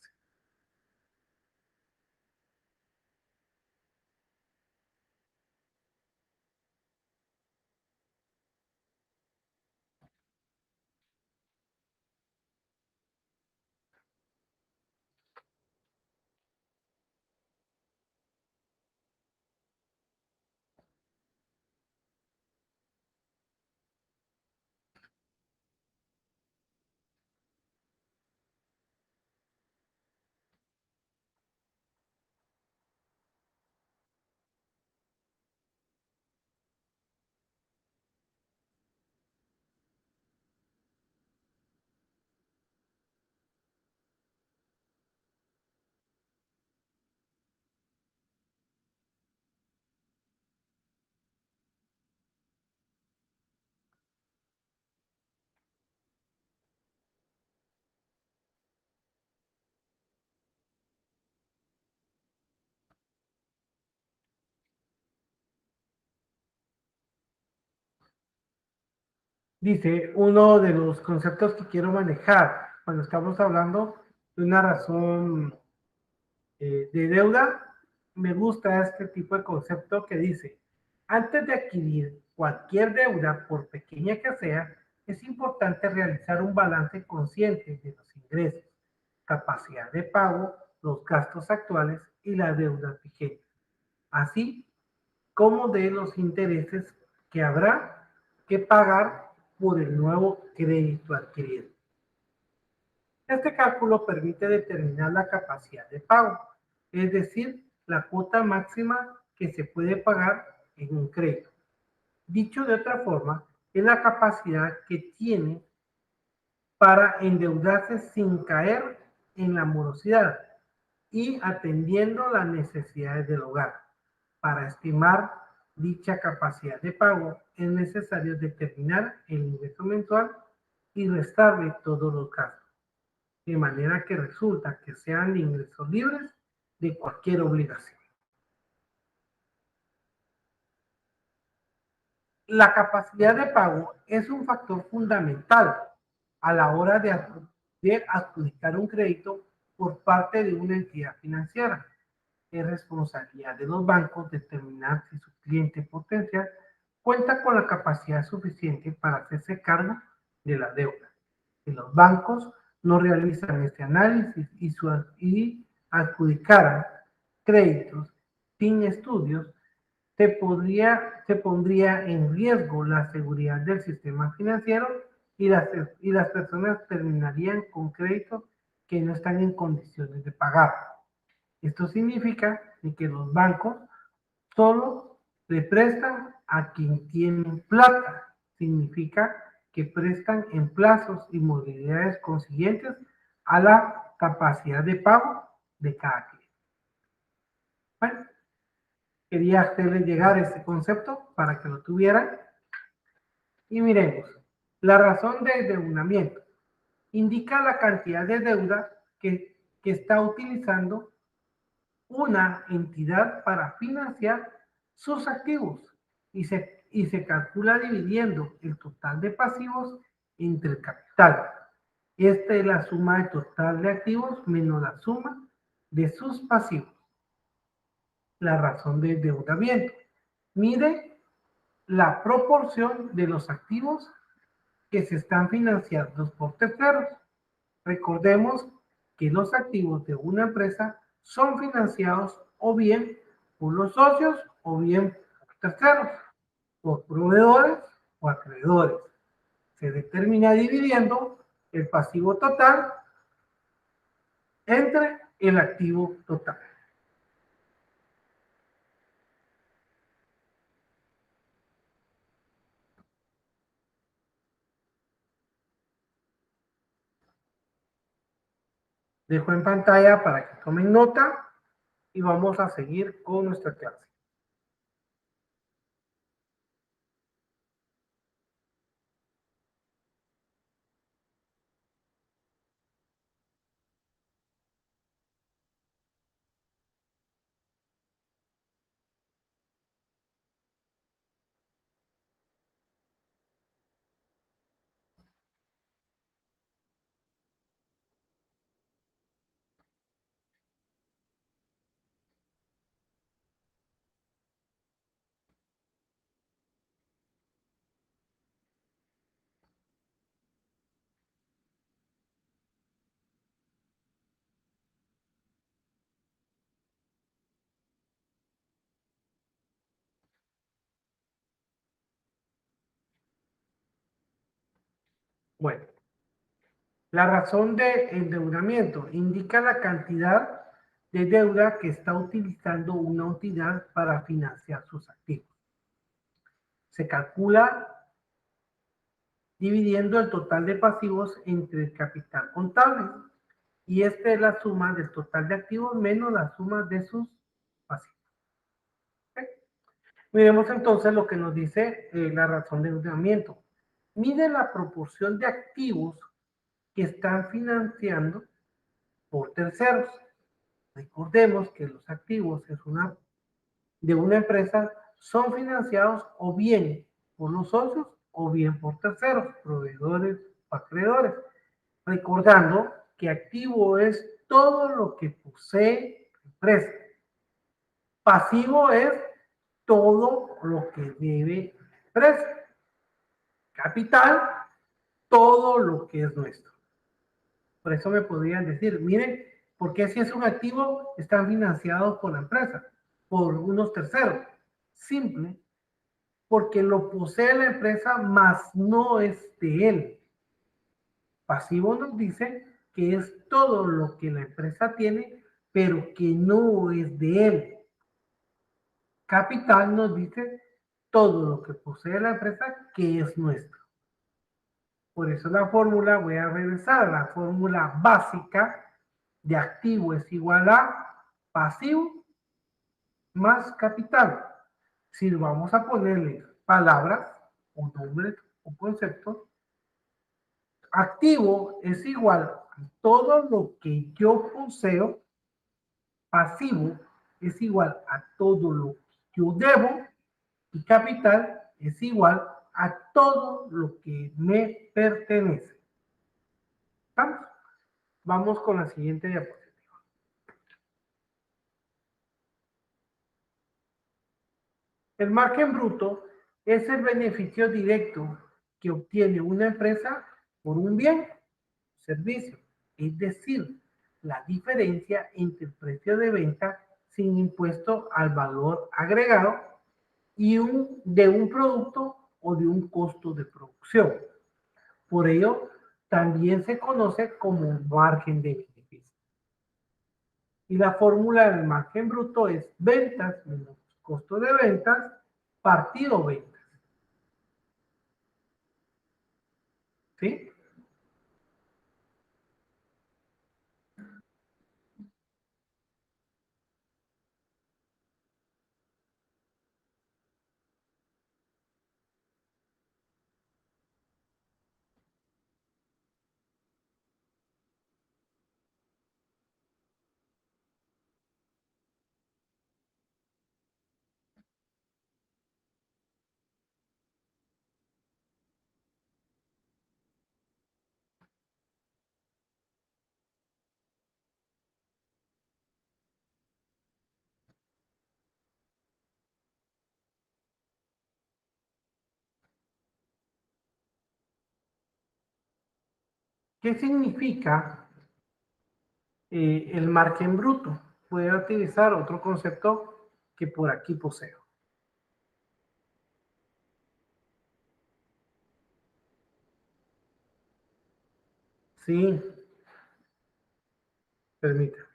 Dice, uno de los conceptos que quiero manejar cuando estamos hablando de una razón de deuda, me gusta este tipo de concepto que dice, antes de adquirir cualquier deuda, por pequeña que sea, es importante realizar un balance consciente de los ingresos, capacidad de pago, los gastos actuales y la deuda vigente, así como de los intereses que habrá que pagar por el nuevo crédito adquirido. Este cálculo permite determinar la capacidad de pago, es decir, la cuota máxima que se puede pagar en un crédito. Dicho de otra forma, es la capacidad que tiene para endeudarse sin caer en la morosidad y atendiendo las necesidades del hogar. Para estimar dicha capacidad de pago es necesario determinar el ingreso mensual y restarle todos los gastos, de manera que resulta que sean ingresos libres de cualquier obligación. La capacidad de pago es un factor fundamental a la hora de adjudicar un crédito por parte de una entidad financiera. Es responsabilidad de los bancos determinar si su cliente potencial cuenta con la capacidad suficiente para hacerse cargo de la deuda. Si los bancos no realizan este análisis y adjudicaran créditos sin estudios, se pondría en riesgo la seguridad del sistema financiero y las personas terminarían con créditos que no están en condiciones de pagar. Esto significa que los bancos solo le prestan a quien tiene plata. Significa que prestan en plazos y modalidades consiguientes a la capacidad de pago de cada cliente. Bueno, quería hacerles llegar este concepto para que lo tuvieran. Y miremos, la razón de endeudamiento indica la cantidad de deuda que está utilizando una entidad para financiar sus activos y se calcula dividiendo el total de pasivos entre el capital. Esta es la suma de total de activos menos la suma de sus pasivos. La razón de endeudamiento mide la proporción de los activos que se están financiando por terceros. Recordemos que los activos de una empresa son financiados o bien por los socios o bien por terceros, por proveedores o acreedores. Se determina dividiendo el pasivo total entre el activo total. Dejo en pantalla para que tomen nota y vamos a seguir con nuestra clase. Bueno, la razón de endeudamiento indica la cantidad de deuda que está utilizando una entidad para financiar sus activos. Se calcula dividiendo el total de pasivos entre el capital contable. Y esta es la suma del total de activos menos la suma de sus pasivos. ¿Okay? Miremos entonces lo que nos dice la razón de endeudamiento. Mide la proporción de activos que están financiando por terceros. Recordemos que los activos de una empresa son financiados o bien por los socios o bien por terceros, proveedores o acreedores. Recordando que activo es todo lo que posee la empresa. Pasivo es todo lo que debe la empresa. Capital, todo lo que es nuestro. Por eso me podrían decir, miren, ¿por qué si es un activo están financiados por la empresa, por unos terceros? Simple, porque lo posee la empresa, más no es de él. Pasivo nos dice que es todo lo que la empresa tiene, pero que no es de él. Capital nos dice todo lo que posee la empresa que es nuestro. Por eso la fórmula, voy a regresar a la fórmula básica de activo es igual a pasivo más capital. Si vamos a ponerle palabras o nombres o conceptos, activo es igual a todo lo que yo poseo, pasivo es igual a todo lo que yo debo y capital es igual a todo lo que me pertenece. ¿Estamos? Vamos con la siguiente diapositiva. El margen bruto es el beneficio directo que obtiene una empresa por un bien o servicio, es decir, la diferencia entre el precio de venta sin impuesto al valor agregado y de un producto o de un costo de producción. Por ello, también se conoce como margen de beneficio. Y la fórmula del margen bruto es ventas menos costo de ventas partido ventas. ¿Sí? ¿Qué significa el margen bruto? Voy a utilizar otro concepto que por aquí poseo. Sí, permítame.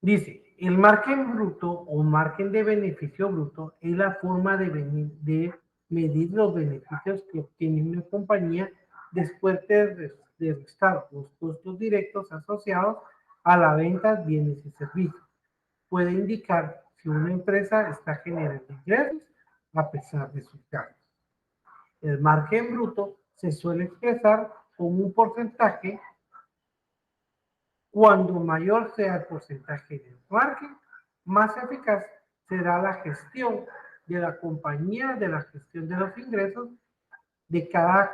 Dice, el margen bruto o margen de beneficio bruto es la forma de medir los beneficios que obtiene una compañía después de restar los costos directos asociados a la venta de bienes y servicios. Puede indicar si una empresa está generando ingresos a pesar de sus gastos. El margen bruto se suele expresar como un porcentaje. Cuando mayor sea el porcentaje del margen, más eficaz será la gestión de la compañía, de la gestión de los ingresos de cada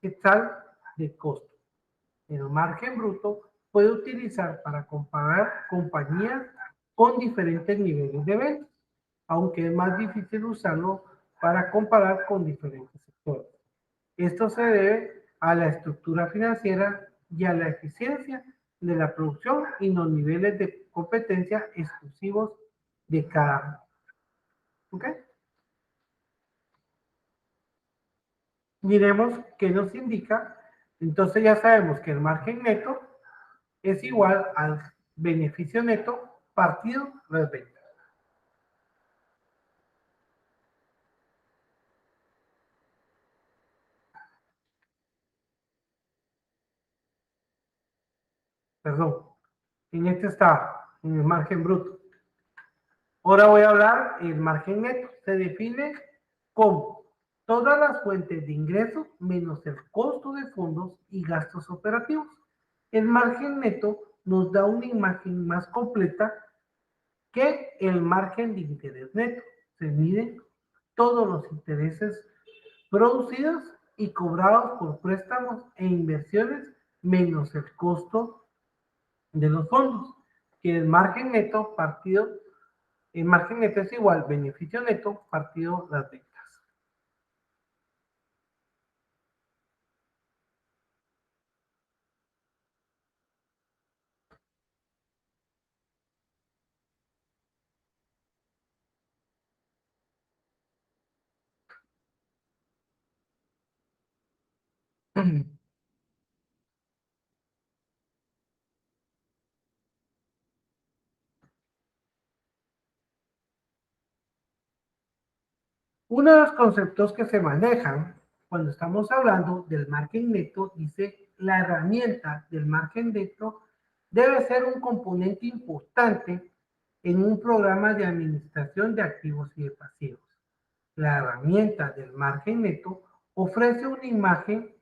quetzal de costo. El margen bruto puede utilizar para comparar compañías con diferentes niveles de ventas, aunque es más difícil usarlo para comparar con diferentes sectores. Esto se debe a la estructura financiera y a la eficiencia de la producción y los niveles de competencia exclusivos de cada uno. ¿Okay? Miremos qué nos indica. Entonces ya sabemos que el margen neto es igual al beneficio neto partido las ventas. Perdón, en este está, en el margen bruto. Ahora voy a hablar el margen neto. Se define como todas las fuentes de ingresos menos el costo de fondos y gastos operativos. El margen neto nos da una imagen más completa que el margen de interés neto. Se miden todos los intereses producidos y cobrados por préstamos e inversiones menos el costo de los fondos, que el margen neto partido el margen neto es igual beneficio neto partido las ventas. Uno de los conceptos que se manejan cuando estamos hablando del margen neto dice la herramienta del margen neto debe ser un componente importante en un programa de administración de activos y de pasivos. La herramienta del margen neto ofrece una imagen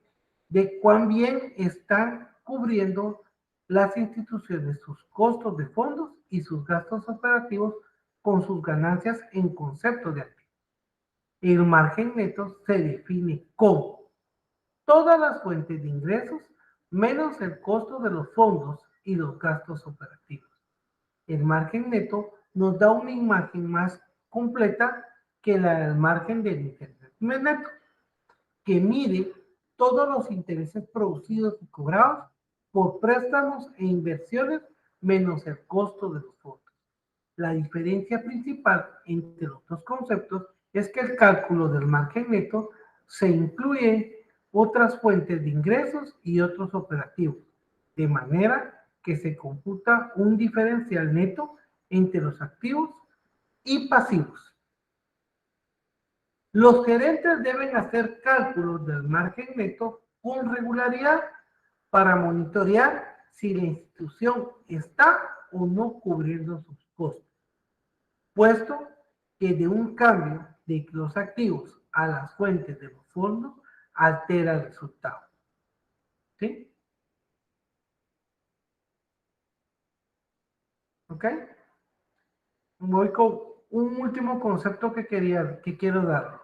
de cuán bien están cubriendo las instituciones sus costos de fondos y sus gastos operativos con sus ganancias en concepto de activos. El margen neto se define como todas las fuentes de ingresos menos el costo de los fondos y los gastos operativos. El margen neto nos da una imagen más completa que la del margen del interés neto, que mide todos los intereses producidos y cobrados por préstamos e inversiones menos el costo de los fondos. La diferencia principal entre los dos conceptos es que el cálculo del margen neto se incluye otras fuentes de ingresos y otros operativos, de manera que se computa un diferencial neto entre los activos y pasivos. Los gerentes deben hacer cálculos del margen neto con regularidad para monitorear si la institución está o no cubriendo sus costos, puesto que de un cambio de los activos a las fuentes de los fondos altera el resultado. ¿Sí? ¿Ok? Voy con un último concepto que quiero dar.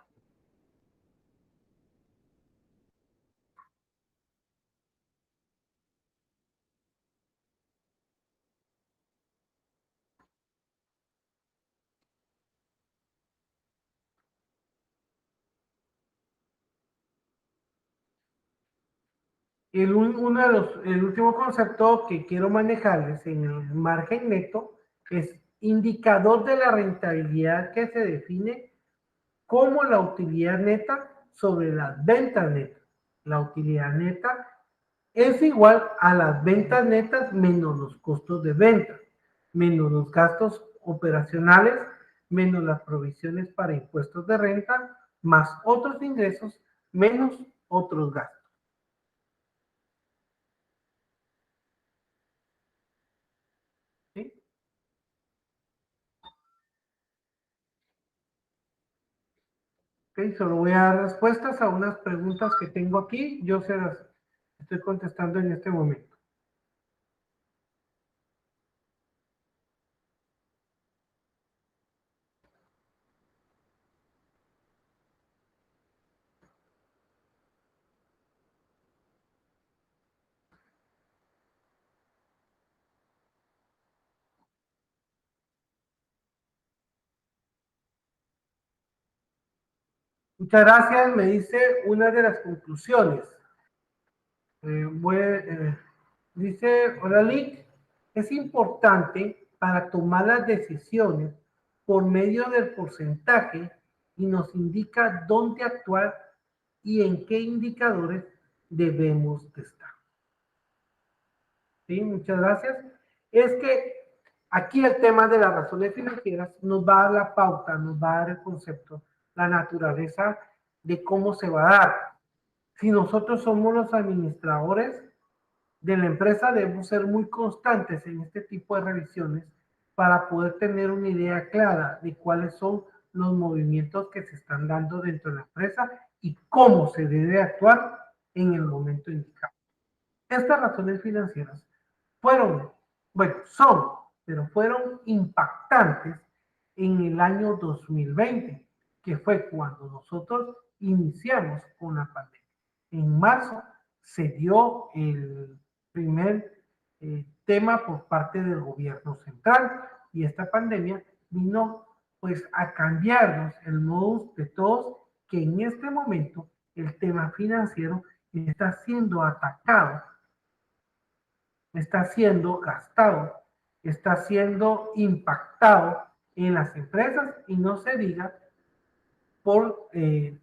El último concepto que quiero manejarles en el margen neto es indicador de la rentabilidad que se define como la utilidad neta sobre las ventas netas. La utilidad neta es igual a las ventas netas menos los costos de venta, menos los gastos operacionales, menos las provisiones para impuestos de renta, más otros ingresos, menos otros gastos. ¿Sí? Ok, solo voy a dar respuestas a unas preguntas que tengo aquí. Yo se las estoy contestando en este momento. Muchas gracias. Me dice una de las conclusiones. Dice, hola Lick, es importante para tomar las decisiones por medio del porcentaje y nos indica dónde actuar y en qué indicadores debemos de estar. ¿Sí? Muchas gracias. Es que aquí el tema de las razones financieras nos va a dar la pauta, nos va a dar el concepto, la naturaleza de cómo se va a dar. Si nosotros somos los administradores de la empresa, debemos ser muy constantes en este tipo de revisiones para poder tener una idea clara de cuáles son los movimientos que se están dando dentro de la empresa y cómo se debe actuar en el momento indicado. Estas razones financieras fueron, bueno, son, pero fueron impactantes en el año 2020, que fue cuando nosotros iniciamos con la pandemia. En marzo se dio el primer tema por parte del gobierno central y esta pandemia vino pues a cambiarnos el modus de todos, que en este momento el tema financiero está siendo atacado, está siendo gastado, está siendo impactado en las empresas y no se diga por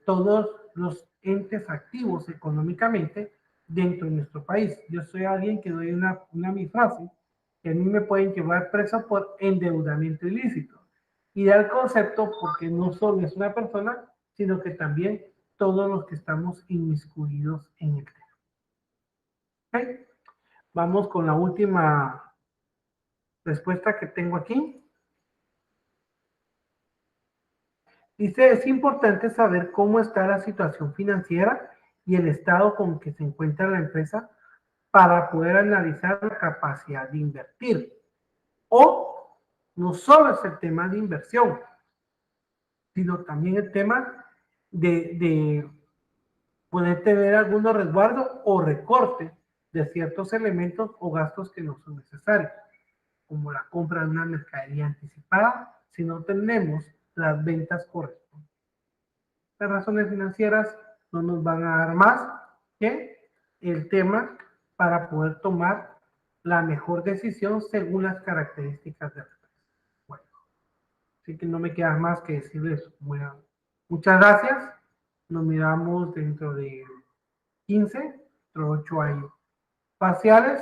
todos los entes activos económicamente dentro de nuestro país. Yo soy alguien que doy mi frase, que a mí me pueden llevar preso por endeudamiento ilícito. Y da el concepto porque no solo es una persona, sino que también todos los que estamos inmiscuidos en el tema. ¿Okay? Vamos con la última respuesta que tengo aquí. Dice, es importante saber cómo está la situación financiera y el estado con que se encuentra la empresa para poder analizar la capacidad de invertir. O no solo es el tema de inversión, sino también el tema de poder tener algunos resguardos o recortes de ciertos elementos o gastos que no son necesarios, como la compra de una mercadería anticipada si no tenemos las ventas correspondientes. Las razones financieras no nos van a dar más que el tema para poder tomar la mejor decisión según las características de la empresa. Bueno, así que no me queda más que decirles bueno, muchas gracias. Nos miramos dentro de 15, dentro de 8 años. Parciales.